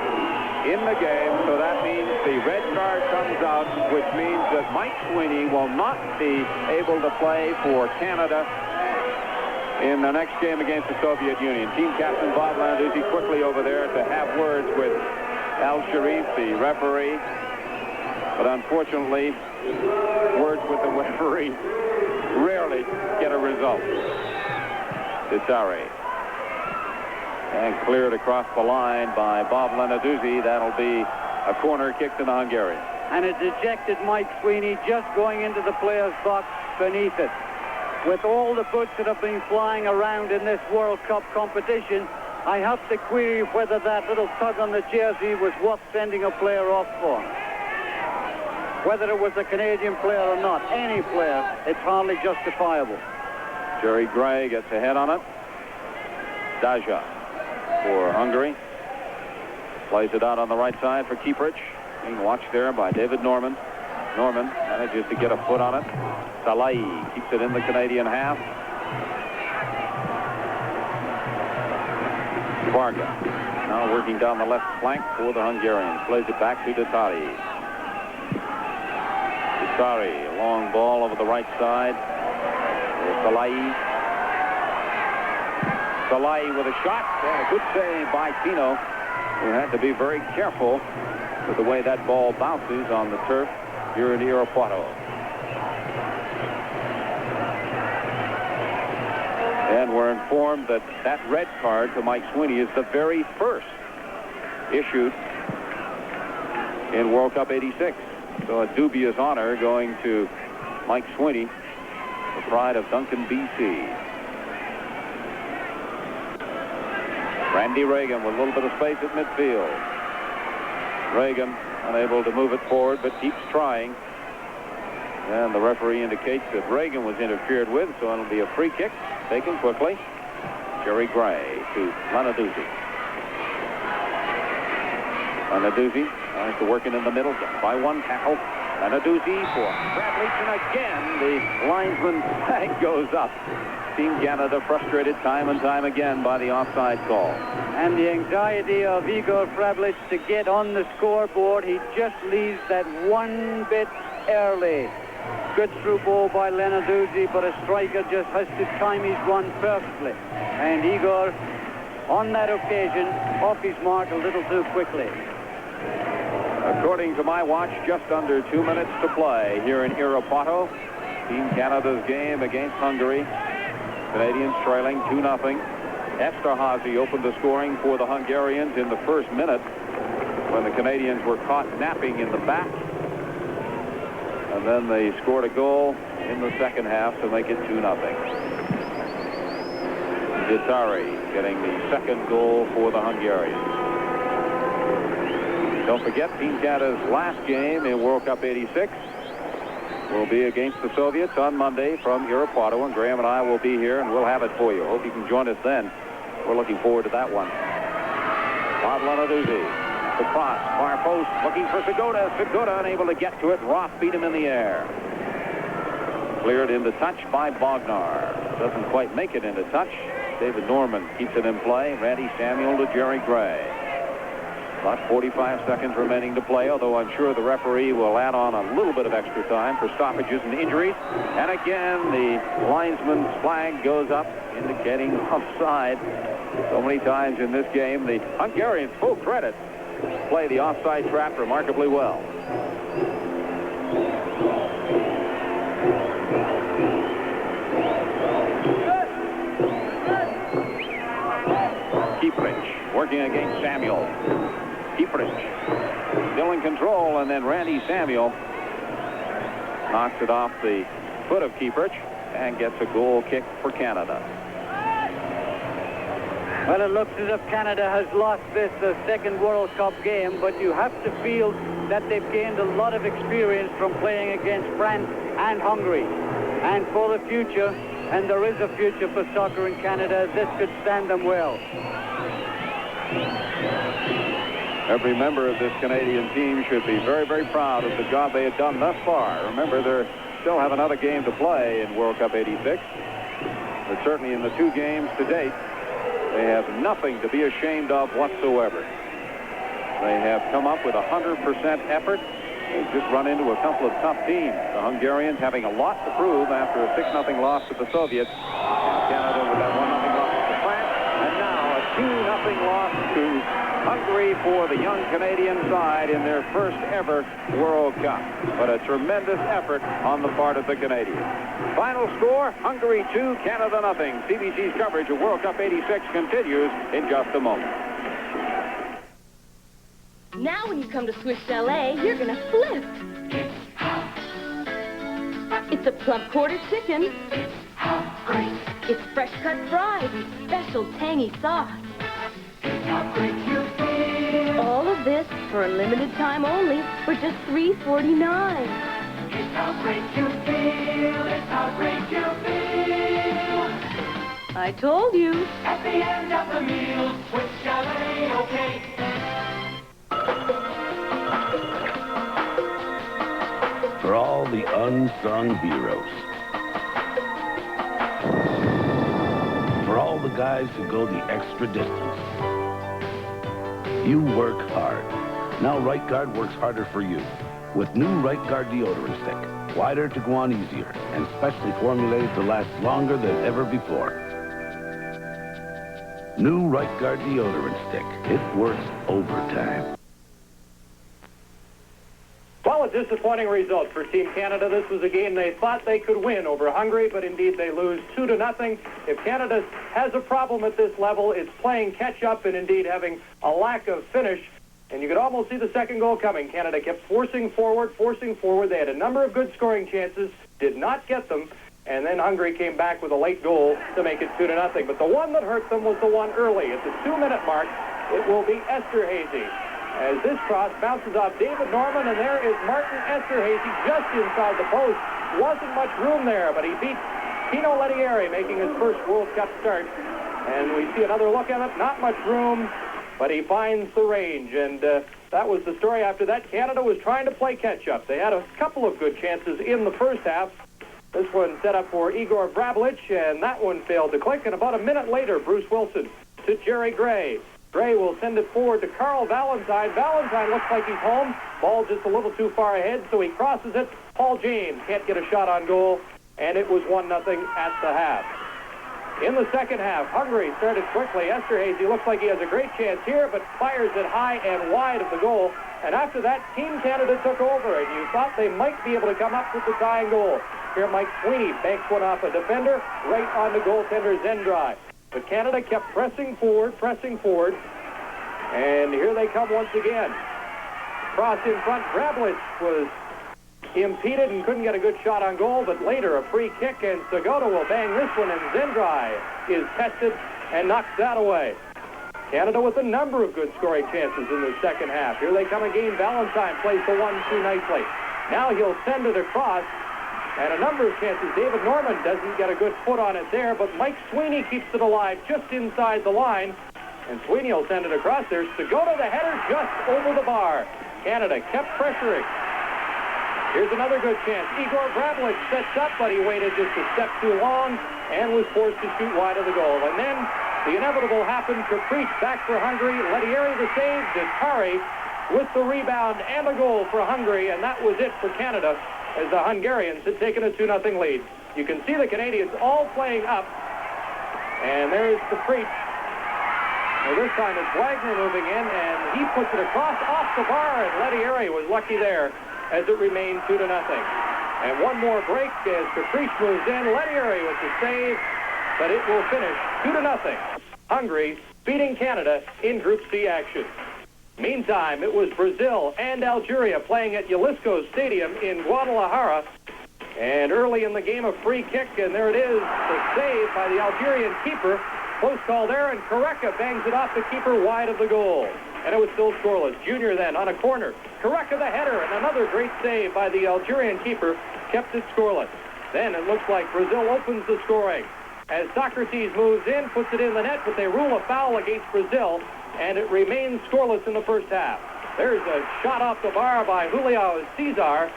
in the game, so that means the red card comes out, which means that Mike Sweeney will not be able to play for Canada in the next game against the Soviet Union. Team captain Bob Lenarduzzi quickly over there to have words with Al Sharif, the referee. But unfortunately, words with the referee rarely get a result. Ditari. And cleared across the line by Bob Lenarduzzi. That'll be a corner kick to the Hungarians. And a dejected Mike Sweeney just going into the player's box beneath it. With all the boots that have been flying around in this World Cup competition, I have to query whether that little tug on the jersey was worth sending a player off for. Whether it was a Canadian player or not, any player, it's hardly justifiable. Jerry Gray gets a head on it. Daja for Hungary. Plays it out on the right side for Kieprich. Being watched there by David Norman. Norman manages to get a foot on it. Salai keeps it in the Canadian half. Varga now working down the left flank for the Hungarians. Plays it back to Ditari. Ditari, a long ball over the right side. Salai. Salai with a shot, and a good save by Tino, who had to be very careful with the way that ball bounces on the turf here in Irapuato. And we're informed that that red card to Mike Sweeney is the very first issued in World Cup '86. So a dubious honor going to Mike Sweeney, the pride of Duncan, BC. Randy Reagan with a little bit of space at midfield. Reagan unable to move it forward, but keeps trying. And the referee indicates that Reagan was interfered with, so it'll be a free kick taken quickly. Jerry Gray to Lenarduzzi. Lenarduzzi tries to work it in the middle, gets by one tackle. Lenarduzzi for Bradley, and again the linesman flag goes up. Team Canada frustrated time and time again by the offside call. And the anxiety of Igor Frablic to get on the scoreboard, he just leaves that one bit early. Good through ball by Lenarduzzi, but a striker just has to time his run perfectly. And Igor, on that occasion, off his mark a little too quickly. According to my watch, just under 2 minutes to play here in Irapuato. Team Canada's game against Hungary. Canadians trailing 2-0. Esterhazy opened the scoring for the Hungarians in the first minute when the Canadians were caught napping in the back. And then they scored a goal in the second half to make it 2-0. Ditari getting the second goal for the Hungarians. Don't forget, Team Canada's last game in World Cup '86 will be against the Soviets on Monday from Irapuato, and Graham and I will be here, and we'll have it for you. Hope you can join us then. We're looking forward to that one. Bob Lenarduzzi, the cross, far post, looking for Segota. Segota unable to get to it. Roth beat him in the air. Cleared into touch by Bognar. Doesn't quite make it into touch. David Norman keeps it in play. Randy Samuel to Jerry Gray. About 45 seconds remaining to play, although I'm sure the referee will add on a little bit of extra time for stoppages and injuries. And again, the linesman's flag goes up, indicating offside. So many times in this game, the Hungarians, full credit, play the offside trap remarkably well. Kieprich working against Samuel. Kieprich still in control, and then Randy Samuel knocks it off the foot of Kieprich and gets a goal kick for Canada. Well, it looks as if Canada has lost this, the second World Cup game, but you have to feel that they've gained a lot of experience from playing against France and Hungary. And for the future, and there is a future for soccer in Canada, this could stand them well. Every member of this Canadian team should be very, very proud of the job they have done thus far. Remember, they still have another game to play in World Cup '86. But certainly in the 2 games to date, they have nothing to be ashamed of whatsoever. They have come up with 100% effort. They've just run into a couple of tough teams. The Hungarians having a lot to prove after a 6-0 loss to the Soviets. And Canada with that 1-0 loss to France. And now a 2-0 loss to Hungary for the young Canadian side in their first ever World Cup. But a tremendous effort on the part of the Canadians. Final score, Hungary 2, Canada 0. CBC's coverage of World Cup '86 continues in just a moment. Now when you come to Swiss Chalet, you're gonna flip. It's a plump quarter chicken. It's fresh cut fries and special tangy sauce. All of this for a limited time only for just $3.49. It's how great you feel. It's how great you feel. I told you. At the end of the meal, Swiss Chalet, okay. For all the unsung heroes. For all the guys who go the extra distance. You work hard. Now Right Guard works harder for you. With new Right Guard deodorant stick. Wider to go on easier. And specially formulated to last longer than ever before. New Right Guard deodorant stick. It works overtime. Well, a disappointing result for Team Canada. This was a game they thought they could win over Hungary, but indeed they lose 2-0. If Canada has a problem at this level, it's playing catch-up and indeed having a lack of finish and you could almost see the second goal coming. Canada kept forcing forward. They had a number of good scoring chances, did not get them, and then Hungary came back with a late goal to make it 2-0. But the one that hurt them was the one early. At the 2-minute mark, it will be Esterhazy, as this cross bounces off David Norman, and there is Martin Esterhazy just inside the post. Wasn't much room there, but he beat Tino Lettieri, making his first World Cup start. And we see another look at it. Not much room, but he finds the range. And that was the story after that. Canada was trying to play catch-up. They had a couple of good chances in the first half. This one set up for Igor Brablich, and that one failed to click. And about a minute later, Bruce Wilson to Jerry Gray. Gray will send it forward to Carl Valentine. Valentine looks like he's home. Ball just a little too far ahead, so he crosses it. Paul James can't get a shot on goal, and it was 1-0 at the half. In the second half, Hungary started quickly. Esterhazy looks like he has a great chance here, but fires it high and wide of the goal. And after that, Team Canada took over, and you thought they might be able to come up with the tying goal. Here, Mike Sweeney banks one off a defender, right on the goaltender Zendrai. But Canada kept pressing forward, and here they come once again. Cross in front, Brablich was impeded and couldn't get a good shot on goal, but later a free kick, and Segota will bang this one, and Zendrai is tested and knocks that away. Canada with a number of good scoring chances in the second half. Here they come again. Valentine plays the 1-2 nicely. Now he'll send it across, and a number of chances. David Norman doesn't get a good foot on it there, but Mike Sweeney keeps it alive just inside the line, and Sweeney will send it across there. Segota, the header, just over the bar. Canada kept pressuring. Here's another good chance. Igor Brablich sets up, but he waited just a step too long and was forced to shoot wide of the goal. And then the inevitable happened. Caprice back for Hungary. Lettieri the save. Detari with the rebound and the goal for Hungary, and that was it for Canada, as the Hungarians had taken a 2-0 lead. You can see the Canadians all playing up, and there's Caprice. Well, this time it's Wagner moving in, and he puts it across off the bar, and Lettieri was lucky there, as it remained 2-0. And one more break as Caprice moves in. Lettieri with the save, but it will finish 2-0. Hungary beating Canada in Group C action. Meantime, it was Brazil and Algeria playing at Jalisco Stadium in Guadalajara. And early in the game, a free kick, and there it is, the save by the Algerian keeper. Close call there, and Careca bangs it off the keeper wide of the goal. And it was still scoreless. Junior then on a corner. Careca the header, and another great save by the Algerian keeper kept it scoreless. Then it looks like Brazil opens the scoring, as Socrates moves in, puts it in the net, but they rule a foul against Brazil, and it remains scoreless in the first half. There's a shot off the bar by Julio Cesar,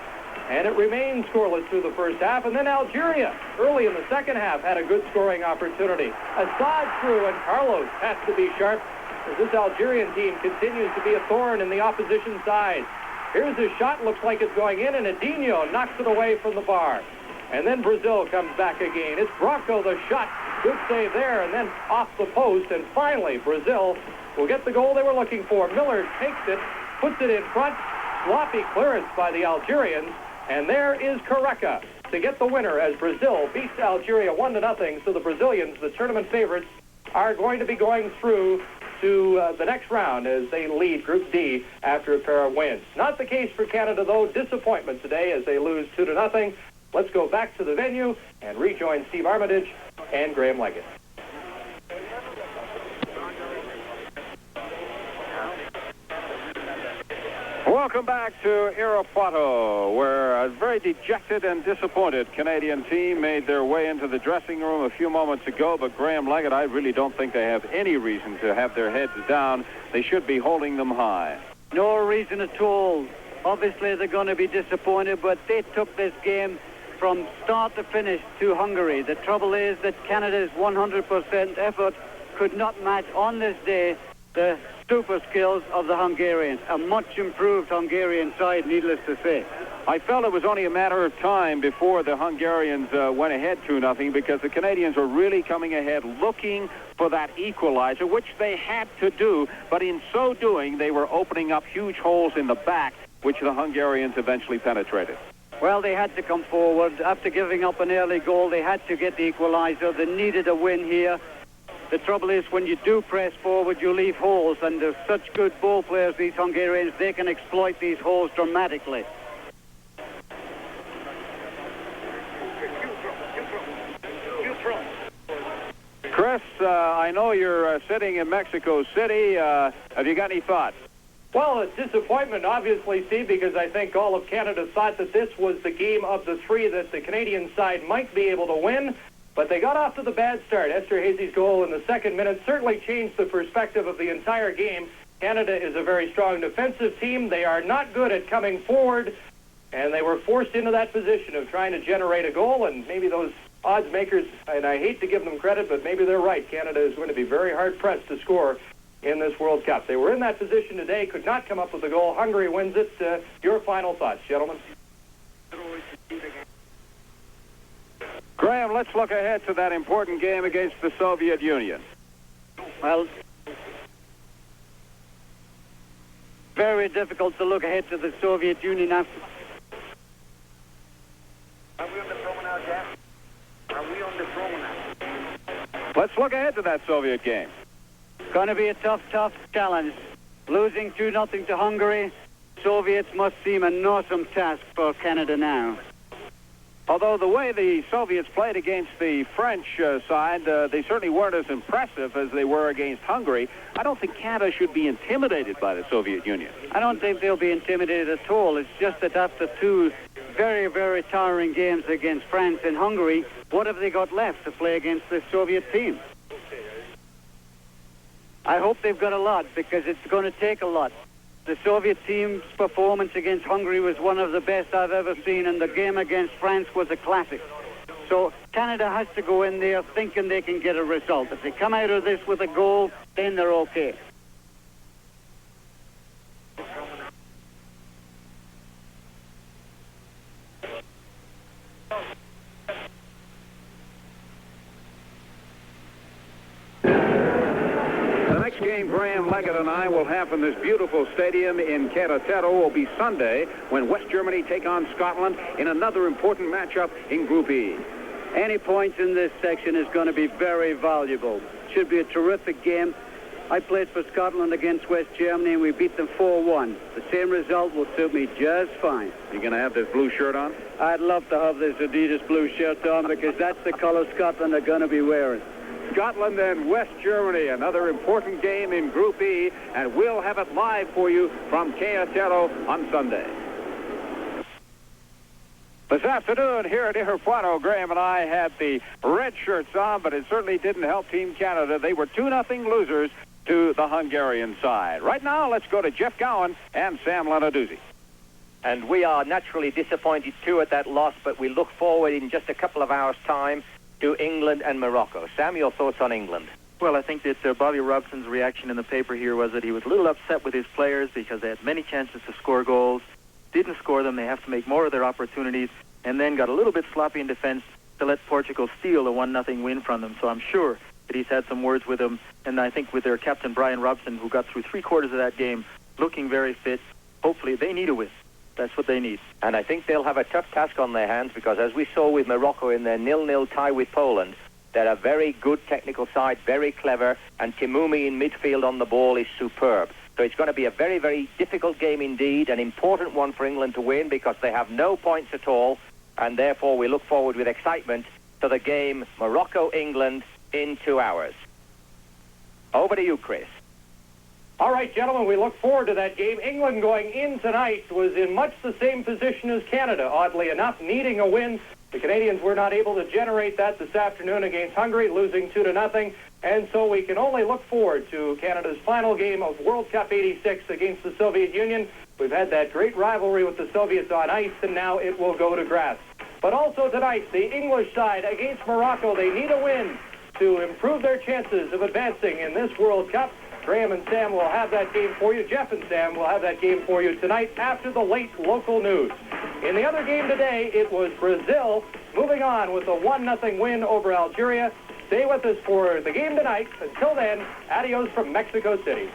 and it remains scoreless through the first half. And then Algeria, early in the second half, had a good scoring opportunity. Assad through, and Carlos has to be sharp, as this Algerian team continues to be a thorn in the opposition side. Here's a shot, looks like it's going in, and Edinho knocks it away from the bar. And then Brazil comes back again. It's Branco the shot. Good save there, and then off the post. And finally, Brazil will get the goal they were looking for. Miller takes it, puts it in front. Sloppy clearance by the Algerians. And there is Careca to get the winner, as Brazil beats Algeria 1-0. So the Brazilians, the tournament favorites, are going to be going through to the next round as they lead Group D after a pair of wins. Not the case for Canada, though. Disappointment today as they lose 2-0. Let's go back to the venue and rejoin Steve Armitage and Graham Leggett. Welcome back to Irapuato, where a very dejected and disappointed Canadian team made their way into the dressing room a few moments ago. But Graham Leggett, I really don't think they have any reason to have their heads down. They should be holding them high. No reason at all. Obviously, they're going to be disappointed, but they took this game from start to finish to Hungary. The trouble is that Canada's 100% effort could not match on this day the super skills of the Hungarians. A much improved Hungarian side, needless to say. I felt it was only a matter of time before the Hungarians went ahead 2-0, because the Canadians were really coming ahead looking for that equalizer, which they had to do, but in so doing they were opening up huge holes in the back, which the Hungarians eventually penetrated. Well, they had to come forward. After giving up an early goal, they had to get the equalizer. They needed a win here. The trouble is, when you do press forward, you leave holes, and there's such good ball players, these Hungarians, they can exploit these holes dramatically. Chris, I know you're sitting in Mexico City. Have you got any thoughts? Well, a disappointment, obviously, Steve, because I think all of Canada thought that this was the game of the three that the Canadian side might be able to win, but they got off to the bad start. Esterhazy's goal in the second minute certainly changed the perspective of the entire game. Canada is a very strong defensive team. They are not good at coming forward, and they were forced into that position of trying to generate a goal, and maybe those odds makers, and I hate to give them credit, but maybe they're right. Canada is going to be very hard-pressed to score in this World Cup. They were in that position today, could not come up with a goal. Hungary wins it. Your final thoughts, gentlemen? Graham, let's look ahead to that important game against the Soviet Union. Well, very difficult to look ahead to the Soviet Union after. Are we on the promo now, Jack? Are we on the promo now? Let's look ahead to that Soviet game. Going to be a tough challenge. Losing 2-0 to Hungary, Soviets must seem an awesome task for Canada now. Although the way the Soviets played against the French side, they certainly weren't as impressive as they were against Hungary. I don't think Canada should be intimidated by the Soviet Union. I don't think they'll be intimidated at all. It's just that after two very, very tiring games against France and Hungary, what have they got left to play against the Soviet team? I hope they've got a lot, because it's going to take a lot. The Soviet team's performance against Hungary was one of the best I've ever seen, and the game against France was a classic. So Canada has to go in there thinking they can get a result. If they come out of this with a goal, then they're okay. Game Graham Leggett and I will have in this beautiful stadium in Querétaro will be Sunday when West Germany take on Scotland in another important matchup in Group E. Any points in this section is going to be very valuable. Should be a terrific game. I played for Scotland against West Germany and we beat them 4-1. The same result will suit me just fine. You going to have this blue shirt on? I'd love to have this Adidas blue shirt on, because that's the color Scotland are going to be wearing. Scotland and West Germany, another important game in Group E, and we'll have it live for you from Querétaro on Sunday. This afternoon here at Irapuato, Graham and I had the red shirts on, but it certainly didn't help Team Canada. They were 2-0 losers to the Hungarian side. Right now, let's go to Jeff Gowan and Sam Lenarduzzi. And we are naturally disappointed too at that loss, but we look forward in just a couple of hours' time to England and Morocco. Sam, your thoughts on England? Well, I think that Bobby Robson's reaction in the paper here was that he was a little upset with his players because they had many chances to score goals, didn't score them, they have to make more of their opportunities, and then got a little bit sloppy in defense to let Portugal steal a 1-0 win from them. So I'm sure that he's had some words with them, and I think with their captain Brian Robson, who got through 3/4 of that game, looking very fit, hopefully they need a win. That's what they need. And I think they'll have a tough task on their hands, because as we saw with Morocco in their 0-0 tie with Poland, they're a very good technical side, very clever, and Timumi in midfield on the ball is superb. So it's going to be a very, very difficult game indeed, an important one for England to win, because they have no points at all, and therefore we look forward with excitement to the game Morocco-England in 2 hours. Over to you, Chris. All right, gentlemen, we look forward to that game. England going in tonight was in much the same position as Canada, oddly enough, needing a win. The Canadians were not able to generate that this afternoon against Hungary, losing 2-0. And so we can only look forward to Canada's final game of World Cup '86 against the Soviet Union. We've had that great rivalry with the Soviets on ice, and now it will go to grass. But also tonight, the English side against Morocco, they need a win to improve their chances of advancing in this World Cup. Graham and Sam will have that game for you. Jeff and Sam will have that game for you tonight after the late local news. In the other game today, it was Brazil moving on with a 1-0 win over Algeria. Stay with us for the game tonight. Until then, adios from Mexico City.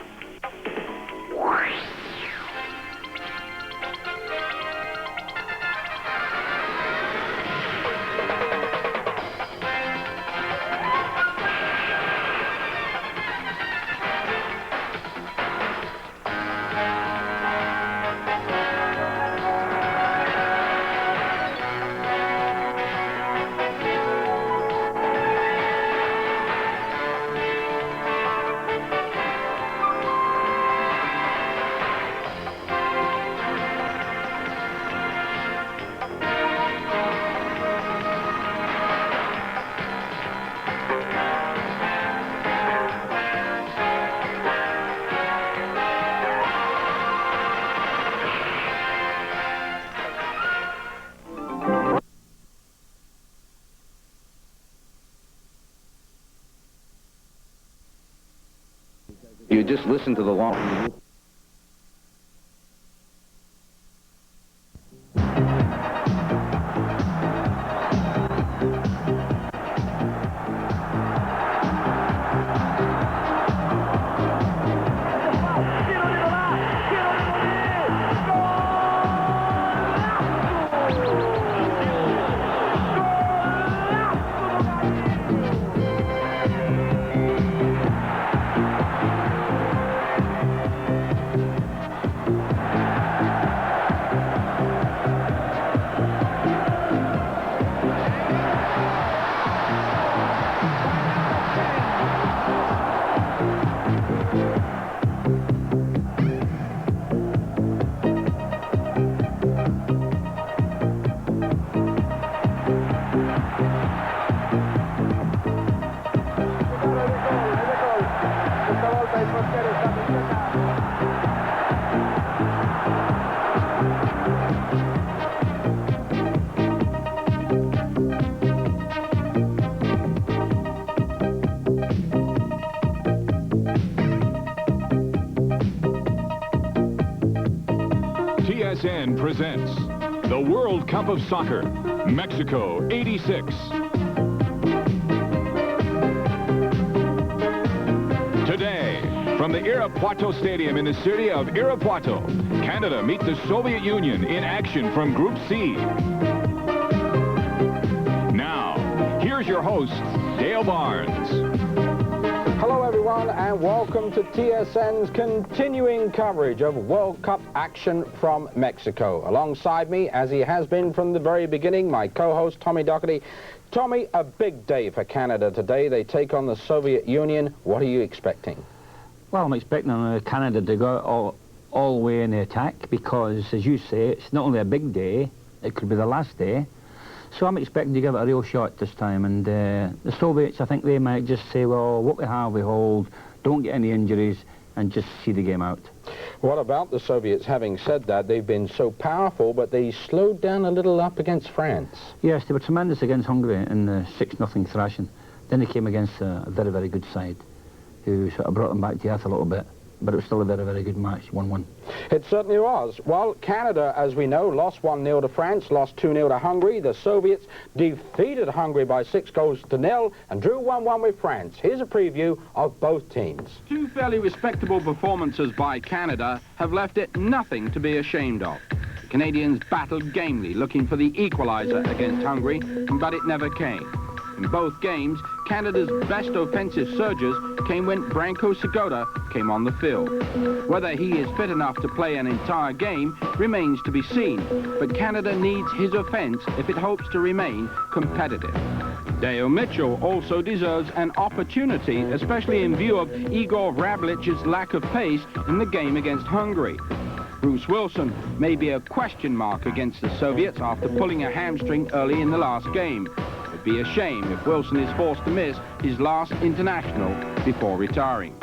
just listen to the long... TSN presents the World Cup of Soccer, Mexico '86. Today, from the Irapuato Stadium in the city of Irapuato, Canada meet the Soviet Union in action from Group C. Now, here's your host, Dale Barnes. Hello everyone and welcome to TSN's continuing coverage of World Cup action from Mexico. Alongside me, as he has been from the very beginning, my co-host Tommy Doherty. Tommy, a big day for Canada today. They take on the Soviet Union. What are you expecting? Well, I'm expecting Canada to go all the way in the attack because, as you say, it's not only a big day, it could be the last day. So I'm expecting to give it a real shot this time, and the Soviets, I think they might just say, well, what we have we hold, don't get any injuries, and just see the game out. What about the Soviets? Having said that, they've been so powerful, but they slowed down a little up against France. Yes, they were tremendous against Hungary in the 6-0 thrashing. Then they came against a very, very good side, who sort of brought them back to earth a little bit. But it was still a very, very good match, 1-1. It certainly was. Well, Canada, as we know, lost 1-0 to France, lost 2-0 to Hungary. The Soviets defeated Hungary by 6-0 and drew 1-1 with France. Here's a preview of both teams. Two fairly respectable performances by Canada have left it nothing to be ashamed of. The Canadians battled gamely, looking for the equaliser against Hungary, but it never came. In both games, Canada's best offensive surges came when Branko Segota came on the field. Whether he is fit enough to play an entire game remains to be seen, but Canada needs his offense if it hopes to remain competitive. Dale Mitchell also deserves an opportunity, especially in view of Igor Vrablic's lack of pace in the game against Hungary. Bruce Wilson may be a question mark against the Soviets after pulling a hamstring early in the last game. It'd be a shame if Wilson is forced to miss his last international before retiring.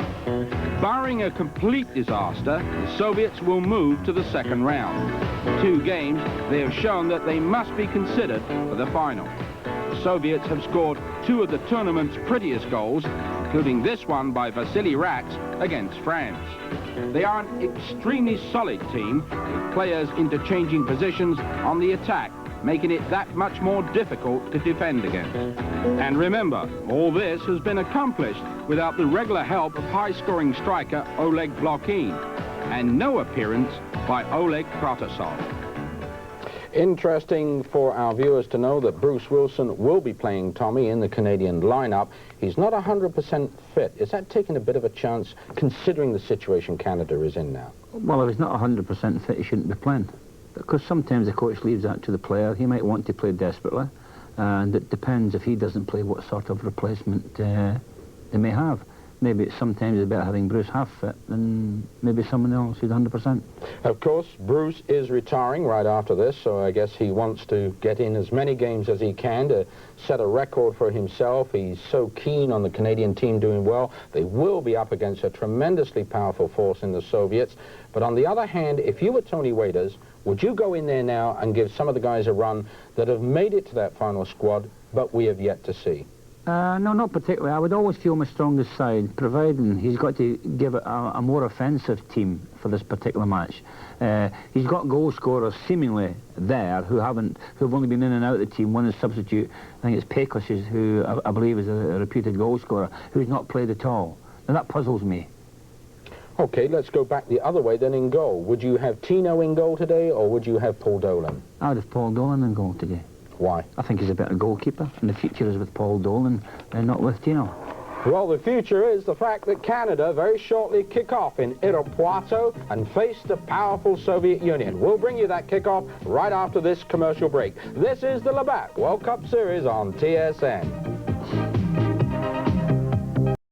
Barring a complete disaster, the Soviets will move to the second round. In 2 games, they have shown that they must be considered for the final. The Soviets have scored 2 of the tournament's prettiest goals, including this one by Vasily Rats against France. They are an extremely solid team, with players interchanging positions on the attack, making it that much more difficult to defend against. And remember, all this has been accomplished without the regular help of high-scoring striker Oleg Blokhin, and no appearance by Oleg Protasov. Interesting for our viewers to know that Bruce Wilson will be playing Tommy in the Canadian lineup. He's not 100% fit. Is that taking a bit of a chance, considering the situation Canada is in now? Well, if he's not 100% fit, he shouldn't be playing. Because sometimes the coach leaves that to the player. He might want to play desperately, and it depends if he doesn't play what sort of replacement they may have. Maybe sometimes it's better having Bruce half fit than maybe someone else who's 100%. Of course, Bruce is retiring right after this, so I guess he wants to get in as many games as he can to set a record for himself. He's so keen on the Canadian team doing well. They will be up against a tremendously powerful force in the Soviets. But on the other hand, if you were Tony Waiters, would you go in there now and give some of the guys a run that have made it to that final squad, but we have yet to see? No, not particularly. I would always feel my strongest side, providing he's got to give it a more offensive team for this particular match. He's got goal scorers seemingly there who've only been in and out of the team. One is substitute. I think it's Pekos, who I believe is a reputed goal scorer, who's not played at all. Now that puzzles me. Okay, let's go back the other way then in goal. Would you have Tino in goal today, or would you have Paul Dolan? I would have Paul Dolan in goal today. Why? I think he's a better goalkeeper, and the future is with Paul Dolan and not with Tino. Well, the future is the fact that Canada very shortly kick off in Irapuato and face the powerful Soviet Union. We'll bring you that kickoff right after this commercial break. This is the Labatt World Cup Series on TSN.